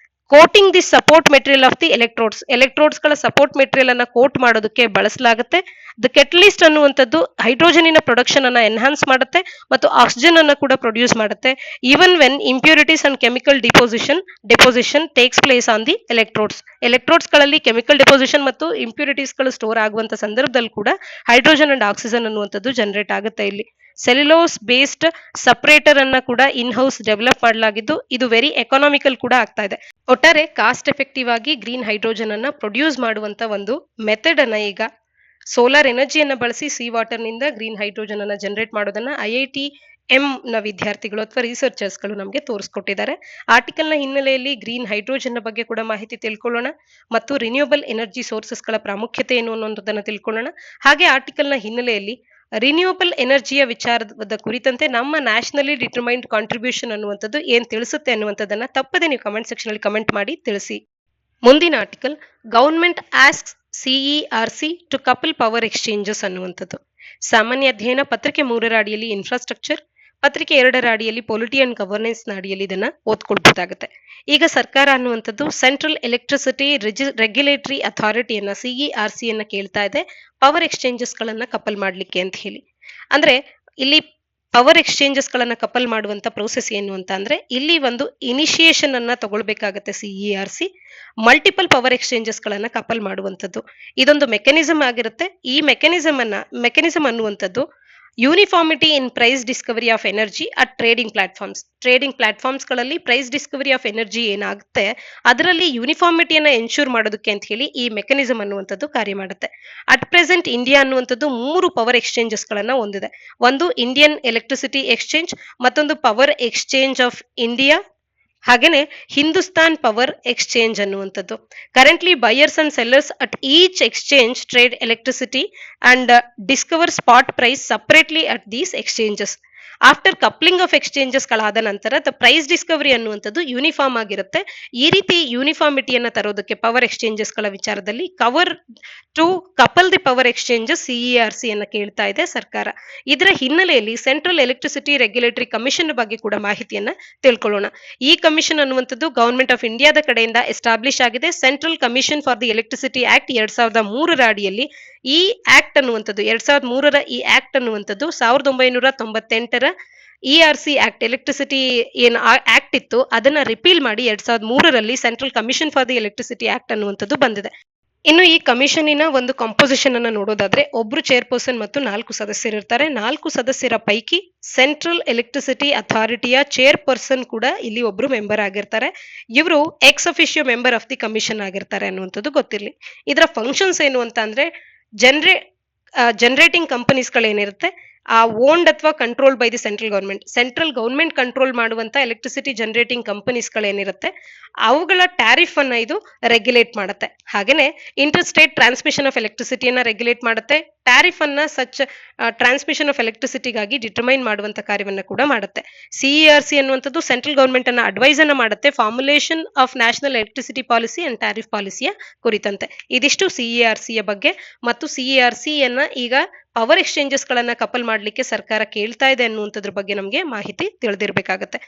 coating the support material of the electrodes ಗಳ ಸಪೋರ್ಟ್ ಮೆಟೀರಿಯಲ್ ಅನ್ನ ಕೋಟ್ ಮಾಡೋದಕ್ಕೆ ಬಳಸಲಾಗುತ್ತೆ. ದ ಕೆಟಲಿಸ್ಟ್ ಅನ್ನುವಂಥದ್ದು ಹೈಡ್ರೋಜನಿನ ಪ್ರೊಡಕ್ಷನ್ ಅನ್ನ ಎನ್ಹಾನ್ಸ್ ಮಾಡುತ್ತೆ ಮತ್ತು ಆಕ್ಸಿಜನ್ ಅನ್ನ ಕೂಡ ಪ್ರೊಡ್ಯೂಸ್ ಮಾಡುತ್ತೆ. Even when impurities and chemical deposition takes place on the electrodes ಗಳಲ್ಲಿ ಕೆಮಿಕಲ್ ಡೆಪೋಸಿಷನ್ ಮತ್ತು ಇಂಪ್ಯೂರಿಟೀಸ್ ಗಳು ಸ್ಟೋರ್ ಆಗುವಂತ ಸಂದರ್ಭದಲ್ಲಿ ಕೂಡ ಹೈಡ್ರೋಜನ್ ಅಂಡ್ ಆಕ್ಸಿಜನ್ ಅನ್ನುವಂಥದ್ದು ಜನರೇಟ್ ಆಗುತ್ತೆ. ಇಲ್ಲಿ ಸೆಲ್ಯುಲೋಸ್ ಬೇಸ್ಡ್ ಸಪರೇಟರ್ ಅನ್ನ ಕೂಡ ಇನ್ ಹೌಸ್ ಡೆವಲಪ್ ಮಾಡಲಾಗಿದ್ದು ಇದು ವೆರಿ ಎಕಾನಾಮಿಕಲ್ ಕೂಡ ಆಗ್ತಾ ಇದೆ. ಒಟ್ಟಾರೆ ಕಾಸ್ಟ್ ಎಫೆಕ್ಟಿವ್ ಆಗಿ ಗ್ರೀನ್ ಹೈಡ್ರೋಜನ್ ಅನ್ನ ಪ್ರೊಡ್ಯೂಸ್ ಮಾಡುವಂತ ಒಂದು ಮೆಥಡ್ ಅನ್ನ ಈಗ ಸೋಲಾರ್ ಎನರ್ಜಿಯನ್ನ ಬಳಸಿ ಸಿ ವಾಟರ್ ನಿಂದ ಗ್ರೀನ್ ಹೈಡ್ರೋಜನ್ ಅನ್ನ ಜನರೇಟ್ ಮಾಡೋದನ್ನ ಐಐಟಿ ನ ವಿದ್ಯಾರ್ಥಿಗಳು ಅಥವಾ ರಿಸರ್ಚರ್ಸ್ ಗಳು ನಮಗೆ ತೋರಿಸ್ಕೊಟ್ಟಿದ್ದಾರೆ. ಆರ್ಟಿಕಲ್ ನ ಹಿನ್ನೆಲೆಯಲ್ಲಿ ಗ್ರೀನ್ ಹೈಡ್ರೋಜನ್ ಬಗ್ಗೆ ಕೂಡ ಮಾಹಿತಿ ತಿಳ್ಕೊಳ್ಳೋಣ ಮತ್ತು ರಿನ್ಯೂಬಲ್ ಎನರ್ಜಿ ಸೋರ್ಸಸ್ ಗಳ ಪ್ರಾಮುಖ್ಯತೆ ಏನು ಅನ್ನೋದನ್ನ ತಿಳ್ಕೊಳ್ಳೋಣ. ಹಾಗೆ ಆರ್ಟಿಕಲ್ ನ ಹಿನ್ನೆಲೆಯಲ್ಲಿ ರಿನ್ಯೂಬಲ್ ಎನರ್ಜಿಯ ವಿಚಾರದ ಕುರಿತಂತೆ ನಮ್ಮ ನ್ಯಾಷನಲಿ ಡಿಟರ್ಮೈನ್ಡ್ ಕಾಂಟ್ರಿಬ್ಯೂಷನ್ ಅನ್ನುವಂಥದ್ದು ಏನ್ ತಿಳಿಸುತ್ತೆ ಅನ್ನುವಂಥದ್ದನ್ನ ತಪ್ಪದೆ ನೀವು ಕಮೆಂಟ್ ಸೆಕ್ಷನ್ ಅಲ್ಲಿ ಕಮೆಂಟ್ ಮಾಡಿ ತಿಳಿಸಿ. ಮುಂದಿನ article government asks CERC to couple power exchanges ಅನ್ನುವಂಥದ್ದು. ಸಾಮಾನ್ಯ ಅಧ್ಯಯನ ಪತ್ರಿಕೆ 3ರ ಅಡಿಯಲ್ಲಿ ಇನ್ಫ್ರಾಸ್ಟ್ರಕ್ಚರ್, ಪತ್ರಿಕೆ 2ರ ಅಡಿಯಲ್ಲಿ ಪೊಲಿಟಿ ಅಂಡ್ ಗವರ್ನೆನ್ಸ್ ನ ಅಡಿಯಲ್ಲಿ ಇದನ್ನ ಓದ್ಕೊಳ್ಬಹುದಾಗುತ್ತೆ. ಈಗ ಸರ್ಕಾರ ಅನ್ನುವಂಥದ್ದು ಸೆಂಟ್ರಲ್ ಎಲೆಕ್ಟ್ರಿಸಿಟಿ ರೆಗ್ಯುಲೇಟರಿ ಅಥಾರಿಟಿಯನ್ನ ಸಿಇಆರ್ಸಿ ಯನ್ನ ಕೇಳ್ತಾ ಇದೆ ಪವರ್ ಎಕ್ಸ್ಚೇಂಜಸ್ ಗಳನ್ನ ಕಪಲ್ ಮಾಡ್ಲಿಕ್ಕೆ ಅಂತ ಹೇಳಿ. ಅಂದ್ರೆ ಇಲ್ಲಿ ಪವರ್ ಎಕ್ಸ್ಚೇಂಜಸ್ ಗಳನ್ನ ಕಪಲ್ ಮಾಡುವಂತ ಪ್ರೋಸೆಸ್ ಏನು ಅಂತ ಅಂದ್ರೆ ಇಲ್ಲಿ ಒಂದು ಇನಿಷಿಯೇಷನ್ ಅನ್ನ ತಗೊಳ್ಬೇಕಾಗತ್ತೆ ಸಿಇಆರ್ಸಿ ಮಲ್ಟಿಪಲ್ ಪವರ್ ಎಕ್ಸ್ಚೇಂಜಸ್ ಗಳನ್ನ ಕಪಲ್ ಮಾಡುವಂತದ್ದು. ಇದೊಂದು ಮೆಕ್ಯಾನಿಸಮ್ ಆಗಿರುತ್ತೆ. ಈ ಮೆಕ್ಯಾನಿಸಮ್ ಅನ್ನುವಂಥದ್ದು uniformity in price discovery of energy at trading platforms ಗಳಲ್ಲಿ ಪ್ರೈಸ್ ಡಿಸ್ಕವರಿ ಆಫ್ ಎನರ್ಜಿ ಏನಾಗುತ್ತೆ ಅದರಲ್ಲಿ ಯೂನಿಫಾರ್ಮಿಟಿಯನ್ನ ಎನ್ಶೂರ್ ಮಾಡೋದಕ್ಕೆ ಅಂತ ಹೇಳಿ ಈ ಮೆಕ್ಯಾನಿಸಮ್ ಅನ್ನುವಂಥದ್ದು ಕಾರ್ಯ ಮಾಡುತ್ತೆ. ಅಟ್ ಪ್ರೆಸೆಂಟ್ ಇಂಡಿಯಾ ಅನ್ನುವಂಥದ್ದು 3 ಪವರ್ ಎಕ್ಸ್ಚೇಂಜಸ್ ಗಳನ್ನ ಹೊಂದಿದೆ. ಒಂದು ಇಂಡಿಯನ್ ಎಲೆಕ್ಟ್ರಿಸಿಟಿ ಎಕ್ಸ್ಚೇಂಜ್, ಮತ್ತೊಂದು ಪವರ್ ಎಕ್ಸ್ಚೇಂಜ್ ಆಫ್ ಇಂಡಿಯಾ, ಹಾಗೇನೆ ಹಿಂದೂಸ್ತಾನ್ ಪವರ್ ಎಕ್ಸ್ಚೇಂಜ್ ಅನ್ನುವಂಥದ್ದು. Currently buyers and sellers at each exchange trade electricity and discover spot price separately at these exchanges. After coupling of exchanges ಗಳಾದ ನಂತರ the price discovery ಅನ್ನುವಂಥದ್ದು uniform ಆಗಿರುತ್ತೆ. ಈ ರೀತಿ ಯೂನಿಫಾರ್ಮಿಟಿಯನ್ನ ತರೋದಕ್ಕೆ ಪವರ್ ಎಕ್ಸ್ಚೇಂಜಸ್ ಗಳ ವಿಚಾರದಲ್ಲಿ couple the power exchanges CERC ಅನ್ನ ಕೇಳ್ತಾ ಇದೆ ಸರ್ಕಾರ. ಇದರ ಹಿನ್ನೆಲೆಯಲ್ಲಿ ಸೆಂಟ್ರಲ್ ಎಲೆಕ್ಟ್ರಿಸಿಟಿ ರೆಗ್ಯುಲೇಟರಿ ಕಮಿಷನ್ ಬಗ್ಗೆ ಕೂಡ ಮಾಹಿತಿಯನ್ನ ತಿಳ್ಕೊಳ್ಳೋಣ. ಈ ಕಮಿಷನ್ ಅನ್ನುವಂಥದ್ದು ಗವರ್ಮೆಂಟ್ ಆಫ್ ಇಂಡಿಯಾದ ಕಡೆಯಿಂದ ಎಸ್ಟಾಬ್ಲಿಷ್ ಆಗಿದೆ. Central commission for the electricity act 2003ರ ಅಡಿಯಲ್ಲಿ ಈ ಆಕ್ಟ್ ಅನ್ನುವಂಥದ್ದು 2003ರ ಈ ಆಕ್ಟ್ ಅನ್ನುವಂಥದ್ದು 1998ರ ಇಆರ್ಸಿ ಆಕ್ಟ್ ಎಲೆಕ್ಟ್ರಿಸಿಟಿ ಏನ್ ಆಕ್ಟ್ ಇತ್ತು ಅದನ್ನ ರಿಪೀಲ್ ಮಾಡಿ 2003ರಲ್ಲಿ central commission for the electricity act ಅನ್ನುವಂಥದ್ದು ಬಂದಿದೆ. ಇನ್ನು ಈ ಕಮಿಷನಿನ ಒಂದು ಕಾಂಪೋಸಿಷನ್ ಅನ್ನ ನೋಡೋದಾದ್ರೆ ಒಬ್ರು ಚೇರ್ಪರ್ಸನ್ ಮತ್ತು 4 ಸದಸ್ಯರು ಇರ್ತಾರೆ. 4 ಸದಸ್ಯರ ಪೈಕಿ ಸೆಂಟ್ರಲ್ ಎಲೆಕ್ಟ್ರಿಸಿಟಿ ಅಥಾರಿಟಿಯ ಚೇರ್ಪರ್ಸನ್ ಕೂಡ ಇಲ್ಲಿ ಒಬ್ರು ಮೆಂಬರ್ ಆಗಿರ್ತಾರೆ. ಇವರು ex officio member of the commission ಆಗಿರ್ತಾರೆ ಅನ್ನುವಂಥದ್ದು ಗೊತ್ತಿರಲಿ. ಇದರ ಫಂಕ್ಷನ್ಸ್ ಏನು ಅಂತ ಅಂದ್ರೆ ಜನರೇಟಿಂಗ್ ಕಂಪನೀಸ್ ಗಳೇನಿರುತ್ತೆ ಓನ್ಡ್ ಅಥವಾ control by the central government control ಮಾಡುವಂತ ಎಲೆಕ್ಟ್ರಿಸಿಟಿ ಜನರೇಟಿಂಗ್ ಕಂಪನೀಸ್ಗಳೇನಿರುತ್ತೆ ಅವುಗಳ ಟ್ಯಾರಿಫ್ ಅನ್ನ ಇದು ರೆಗ್ಯುಲೇಟ್ ಮಾಡುತ್ತೆ. ಹಾಗೇನೆ ಇಂಟರ್ ಸ್ಟೇಟ್ ಟ್ರಾನ್ಸ್ಮಿಷನ್ ಆಫ್ ಎಲೆಕ್ಟ್ರಿಸಿಟಿಯನ್ನ ರೆಗ್ಯುಲೇಟ್ ಮಾಡುತ್ತೆ. ಟ್ಯಾರಿಫ್ ಅನ್ನ ಟ್ರಾನ್ಸ್ಮಿಷನ್ ಆಫ್ ಎಲೆಕ್ಟ್ರಿಸಿಟಿಗಾಗಿ ಡಿಟರ್ಮೈನ್ ಮಾಡುವಂತ ಕಾರ್ಯವನ್ನ ಕೂಡ ಮಾಡುತ್ತೆ. ಸಿಇಆರ್ಸಿ ಅನ್ನುವಂಥದ್ದು ಸೆಂಟ್ರಲ್ ಗೌರ್ಮೆಂಟ್ ಅನ್ನ ಅಡ್ವೈಸ್ ಅನ್ನ ಮಾಡುತ್ತೆ formulation of national electricity policy and tariff ಪಾಲಿಸಿಯ ಕುರಿತಂತೆ. ಇದಿಷ್ಟು ಸಿಇಆರ್ಸಿಯ ಬಗ್ಗೆ. ಮತ್ತು ಸಿಇಆರ್ಸಿಯನ್ನ ಈಗ ಪವರ್ ಎಕ್ಸ್ಚೇಂಜಸ್ ಗಳನ್ನ ಕಪಲ್ ಮಾಡ್ಲಿಕ್ಕೆ ಸರ್ಕಾರ ಕೇಳ್ತಾ ಇದೆ ಅನ್ನುವಂಥದ್ರ ಬಗ್ಗೆ ನಮಗೆ ಮಾಹಿತಿ ತಿಳಿದಿರ್ಬೇಕಾಗತ್ತೆ.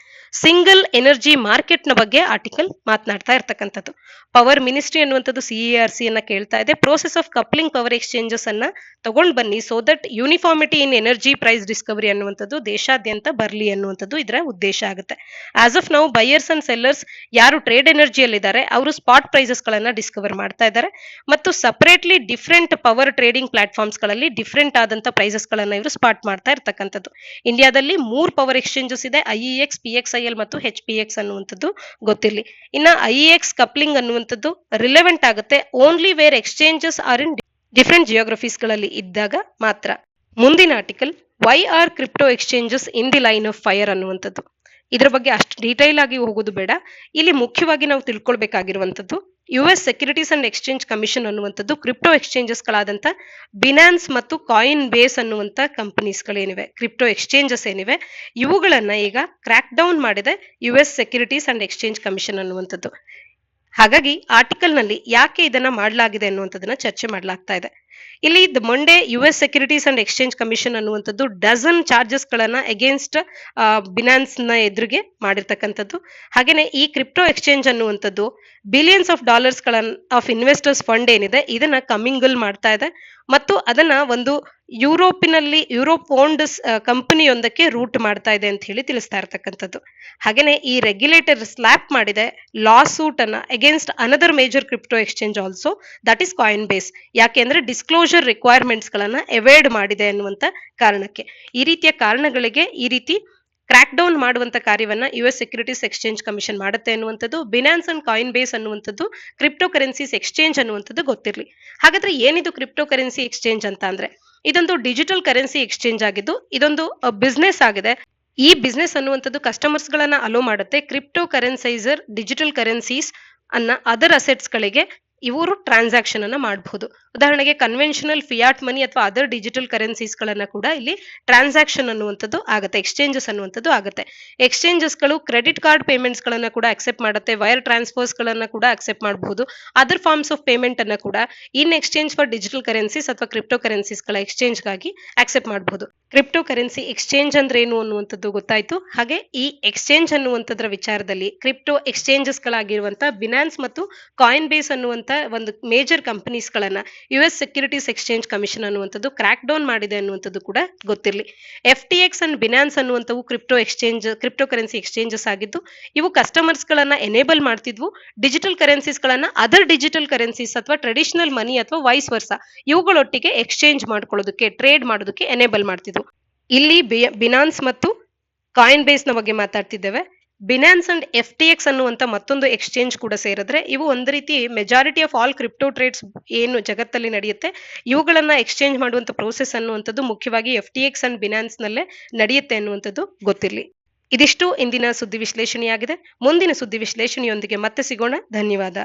ಸಿಂಗಲ್ ಎನರ್ಜಿ ಮಾರ್ಕೆಟ್ ನ ಬಗ್ಗೆ ಆರ್ಟಿಕಲ್ ಮಾತನಾಡ್ತಾ ಇರ್ತಕ್ಕಂಥದ್ದು. ಪವರ್ ಮಿನಿಸ್ಟ್ರಿ ಅನ್ನುವಂಥದ್ದು ಸಿಇಆರ್ಸಿ ಅನ್ನ ಕೇಳ್ತಾ ಇದೆ process of coupling power exchanges ಅನ್ನ ತಗೊಂಡ್ ಬನ್ನಿ so that uniformity in energy price discovery ಅನ್ನುವಂಥದ್ದು ದೇಶಾದ್ಯಂತ ಬರ್ಲಿ ಅನ್ನುವಂಥದ್ದು ಇದರ ಉದ್ದೇಶ ಆಗುತ್ತೆ. ಆಸ್ ಆಫ್ ನಾವು ಬೈಯರ್ಸ್ ಅಂಡ್ ಸೆಲ್ಲರ್ಸ್ ಯಾರು ಟ್ರೇಡ್ ಎನರ್ಜಿಯಲ್ಲಿ ಇದ್ದಾರೆ ಅವರು ಸ್ಪಾಟ್ ಪ್ರೈಸಸ್ ಗಳನ್ನ ಡಿಸ್ಕವರ್ ಮಾಡ್ತಾ ಇದ್ದಾರೆ ಮತ್ತು separately different power trading platforms ಗಳಲ್ಲಿ ಡಿಫರೆಂಟ್ ಆದಂತ ಪ್ರೈಸಸ್ ಗಳನ್ನ ಇವರು ಸ್ಪಾಟ್ ಮಾಡ್ತಾ ಇರ್ತಕ್ಕಂಥದ್ದು. ಇಂಡಿಯಾದಲ್ಲಿ 3 ಪವರ್ ಎಕ್ಸ್ಚೇಂಜಸ್ ಇದೆ, ಐಇಎಕ್ಸ್, ಪಿಎಕ್ಸ್ಐಎಲ್ ಮತ್ತು ಎಚ್ಪಿಎಕ್ಸ್ ಅನ್ನುವಂಥದ್ದು ಗೊತ್ತಿರಲಿ. ಇನ್ನ ಐಇಎಕ್ಸ್ ಕಪ್ಲಿಂಗ್ ಅನ್ನುವಂಥದ್ದು ರಿಲೆವೆಂಟ್ ಆಗುತ್ತೆ only where exchanges are in different geographies ಗಳಲ್ಲಿ ಇದ್ದಾಗ ಮಾತ್ರ. ಮುಂದಿನ article why are crypto exchanges in the line of fire ಅನ್ನುವಂಥದ್ದು. ಇದರ ಬಗ್ಗೆ ಅಷ್ಟು ಡೀಟೈಲ್ ಆಗಿ ಹೋಗೋದು ಬೇಡ. ಇಲ್ಲಿ ಮುಖ್ಯವಾಗಿ ನಾವು ತಿಳ್ಕೊಳ್ಬೇಕಾಗಿರುವಂತದ್ದು US securities and exchange commission ಅನ್ನುವಂಥದ್ದು ಕ್ರಿಪ್ಟೋ ಎಕ್ಸ್ಚೇಂಜಸ್ ಗಳಾದಂತ ಬಿನಾನ್ಸ್ ಮತ್ತು ಕಾಯಿನ್ ಬೇಸ್ ಅನ್ನುವಂತ ಕಂಪನೀಸ್ಗಳೇನಿವೆ, ಕ್ರಿಪ್ಟೋ ಎಕ್ಸ್ಚೇಂಜಸ್ ಏನಿವೆ, ಇವುಗಳನ್ನ ಈಗ ಕ್ರ್ಯಾಕ್ ಡೌನ್ ಮಾಡಿದೆ US securities and exchange commission ಅನ್ನುವಂಥದ್ದು. ಹಾಗಾಗಿ ಆರ್ಟಿಕಲ್ ನಲ್ಲಿ ಯಾಕೆ ಇದನ್ನ ಮಾಡಲಾಗಿದೆ ಅನ್ನುವಂಥದ್ದನ್ನ ಚರ್ಚೆ ಮಾಡಲಾಗ್ತಾ ಇದೆ. ಇಲ್ಲಿ Monday US securities and exchange commission ಅನ್ನುವಂಥದ್ದು ಡಜನ್ ಚಾರ್ಜಸ್ ಗಳನ್ನ ಅಗೇನ್ಸ್ಟ್ ಬಿನಾನ್ಸ್ ನ ಎದುರಿಗೆ ಮಾಡಿರ್ತಕ್ಕಂಥದ್ದು. ಹಾಗೇನೆ ಈ ಕ್ರಿಪ್ಟೋ ಎಕ್ಸ್ಚೇಂಜ್ ಅನ್ನುವಂಥದ್ದು billions of dollars of investors fund ಏನಿದೆ ಇದನ್ನ ಕಮಿಂಗಲ್ ಮಾಡ್ತಾ ಇದೆ ಮತ್ತು ಅದನ್ನ ಒಂದು ಯುರೋಪ್ ಓನ್ಡ್ ಕಂಪನಿಯೊಂದಕ್ಕೆ ರೂಟ್ ಮಾಡ್ತಾ ಇದೆ ಅಂತ ಹೇಳಿ ತಿಳಿಸ್ತಾ ಇರ್ತಕ್ಕಂಥದ್ದು. ಹಾಗೇನೆ ಈ ರೆಗ್ಯುಲೇಟರ್ ಸ್ಲ್ಯಾಪ್ ಮಾಡಿದೆ ಲಾ ಸೂಟ್ ಅನ್ನ against another major crypto exchange also that is coin base. ಯಾಕೆಂದ್ರೆ ಡಿಸ್ಕ್ಲೋಜರ್ ರಿಕ್ವೈರ್ಮೆಂಟ್ಸ್ ಗಳನ್ನ ಅವಾಯ್ಡ್ ಮಾಡಿದೆ ಅನ್ನುವಂತ ಕಾರಣಕ್ಕೆ. ಈ ರೀತಿಯ ಕಾರಣಗಳಿಗೆ ಈ ರೀತಿ ಕ್ರ್ಯಾಕ್ ಡೌನ್ ಮಾಡುವಂತ ಕಾರ್ಯವನ್ನ ಯುಎಸ್ ಸೆಕ್ಯೂರಿಟೀಸ್ ಎಕ್ಸ್ಚೇಂಜ್ ಕಮಿಷನ್ ಮಾಡುತ್ತೆ ಅನ್ನುವಂಥದ್ದು. ಬಿನಾನ್ಸ್ ಅಂಡ್ ಕಾಯಿನ್ ಬೇಸ್ ಅನ್ನುವಂಥದ್ದು ಕ್ರಿಪ್ಟೋ ಕರೆನ್ಸೀಸ್ ಎಕ್ಸ್ಚೇಂಜ್ ಅನ್ನುವಂಥದ್ದು ಗೊತ್ತಿರಲಿ. ಹಾಗಾದ್ರೆ ಏನಿದು ಕ್ರಿಪ್ಟೋ ಕರೆನ್ಸಿ ಎಕ್ಸ್ಚೇಂಜ್ ಅಂತ ಅಂದ್ರೆ ಇದೊಂದು ಡಿಜಿಟಲ್ ಕರೆನ್ಸಿ ಎಕ್ಸ್ಚೇಂಜ್ ಆಗಿದ್ದು ಇದೊಂದು ಬಿಸ್ನೆಸ್ ಆಗಿದೆ. ಈ ಬಿಸ್ನೆಸ್ ಅನ್ನುವಂಥದ್ದು ಕಸ್ಟಮರ್ಸ್ ಗಳನ್ನ ಅಲೋ ಮಾಡುತ್ತೆ ಕ್ರಿಪ್ಟೋ ಕರೆನ್ಸೈಸರ್ ಡಿಜಿಟಲ್ ಕರೆನ್ಸೀಸ್ ಅನ್ನ ಅದರ್ ಅಸೆಟ್ಸ್ ಗಳಿಗೆ ಇವರು ಟ್ರಾನ್ಸಾಕ್ಷನ್ ಅನ್ನ ಮಾಡಬಹುದು. ಉದಾಹರಣೆಗೆ ಕನ್ವೆನ್ಷನಲ್ ಫಿಯಾಟ್ ಮನಿ ಅಥವಾ ಅದರ್ ಡಿಜಿಟಲ್ ಕರೆನ್ಸೀಸ್ ಗಳನ್ನ ಕೂಡ ಇಲ್ಲಿ ಟ್ರಾನ್ಸಾಕ್ಷನ್ ಅನ್ನುವಂಥದ್ದು ಆಗುತ್ತೆ, ಎಕ್ಸ್ಚೇಂಜಸ್ ಅನ್ನುವಂಥದ್ದು ಆಗುತ್ತೆ. ಎಕ್ಸ್ಚೇಂಜಸ್ ಗಳು ಕ್ರೆಡಿಟ್ ಕಾರ್ಡ್ ಪೇಮೆಂಟ್ಸ್ ಗಳನ್ನ ಕೂಡ ಅಕ್ಸೆಪ್ಟ್ ಮಾಡುತ್ತೆ, ವೈರ್ ಟ್ರಾನ್ಸ್ಫರ್ಸ್ ಗಳನ್ನ ಕೂಡ ಅಕ್ಸೆಪ್ಟ್ ಮಾಡಬಹುದು, ಅದರ್ ಫಾರ್ಮ್ಸ್ ಆಫ್ ಪೇಮೆಂಟ್ ಅನ್ನ ಕೂಡ in exchange for digital currencies ಅಥವಾ ಕ್ರಿಪ್ಟೋ ಕರೆನ್ಸೀಸ್ ಗಳ ಎಕ್ಸ್ಚೇಂಜ್ ಗಾಗಿ ಅಕ್ಸೆಪ್ಟ್ ಮಾಡಬಹುದು. ಕ್ರಿಪ್ಟೋ ಕರೆನ್ಸಿ ಎಕ್ಸ್ಚೇಂಜ್ ಅಂದ್ರೆ ಏನು ಅನ್ನುವಂಥದ್ದು ಗೊತ್ತಾಯ್ತು. ಹಾಗೆ ಈ ಎಕ್ಸ್ಚೇಂಜ್ ಅನ್ನುವಂಥದ್ರ ವಿಚಾರದಲ್ಲಿ ಕ್ರಿಪ್ಟೋ ಎಕ್ಸ್ಚೇಂಜಸ್ ಗಳಾಗಿರುವಂತಹ ಬಿನಾನ್ಸ್ ಮತ್ತು ಕಾಯಿನ್ ಬೇಸ್ ಅನ್ನುವಂತ ಒಂದು ಮೇಜರ್ ಕಂಪನೀಸ್ ಗಳನ್ನ ಯುಎಸ್ ಸೆಕ್ಯೂರಿಟೀಸ್ ಎಕ್ಸ್ಚೇಂಜ್ ಕಮಿಷನ್ ಅನ್ನುವಂಥದ್ದು ಕ್ರ್ಯಾಕ್ ಡೌನ್ ಮಾಡಿದೆ ಅನ್ನುವಂಥದ್ದು ಕೂಡ ಗೊತ್ತಿರಲಿ. ಎಫ್ಟಿಎಕ್ಸ್ ಅಂಡ್ ಬಿನಾನ್ಸ್ ಅನ್ನುವಂಥವು ಕ್ರಿಪ್ಟೋ ಕರೆನ್ಸಿ ಎಕ್ಸ್ಚೇಂಜಸ್ ಆಗಿದ್ದು ಇವು ಕಸ್ಟಮರ್ಸ್ ಗಳನ್ನ ಎನೇಬಲ್ ಮಾಡ್ತಿದ್ವು ಡಿಜಿಟಲ್ ಕರೆನ್ಸೀಸ್ ಗಳನ್ನ ಅದರ್ ಡಿಜಿಟಲ್ ಕರೆನ್ಸೀಸ್ ಅಥವಾ ಟ್ರೆಡಿಷನಲ್ ಮನಿ ಅಥವಾ ವೈಸ್ ವರ್ಸ ಇವುಗಳೊಟ್ಟಿಗೆ ಎಕ್ಸ್ಚೇಂಜ್ ಮಾಡ್ಕೊಳ್ಳೋದಕ್ಕೆ ಟ್ರೇಡ್ ಮಾಡೋದಕ್ಕೆ ಎನೇಬಲ್ ಮಾಡ್ತಿದ್ವು. ಇಲ್ಲಿ ಬಿನಾನ್ಸ್ ಮತ್ತು ಕಾಯಿನ್ ಬೇಸ್ ನ ಬಗ್ಗೆ ಮಾತಾಡ್ತಿದ್ದೇವೆ. ಬಿನಾನ್ಸ್ ಅಂಡ್ ಎಫ್ಟಿಎಕ್ಸ್ ಅನ್ನುವಂತ ಮತ್ತೊಂದು ಎಕ್ಸ್ಚೇಂಜ್ ಕೂಡ ಸೇರಿದ್ರೆ ಇವು ಒಂದು ರೀತಿ majority of all crypto trades ಏನು ಜಗತ್ತಲ್ಲಿ ನಡೆಯುತ್ತೆ ಇವುಗಳನ್ನ ಎಕ್ಸ್ಚೇಂಜ್ ಮಾಡುವಂತ ಪ್ರೋಸೆಸ್ ಅನ್ನುವಂಥದ್ದು ಮುಖ್ಯವಾಗಿ ಎಫ್ಟಿಎಕ್ಸ್ ಅಂಡ್ ಬಿನಾನ್ಸ್ ನಲ್ಲೇ ನಡೆಯುತ್ತೆ ಅನ್ನುವಂಥದ್ದು ಗೊತ್ತಿರಲಿ. ಇದಿಷ್ಟು ಇಂದಿನ ಸುದ್ದಿ ವಿಶ್ಲೇಷಣೆಯಾಗಿದೆ. ಮುಂದಿನ ಸುದ್ದಿ ವಿಶ್ಲೇಷಣೆಯೊಂದಿಗೆ ಮತ್ತೆ ಸಿಗೋಣ. ಧನ್ಯವಾದ.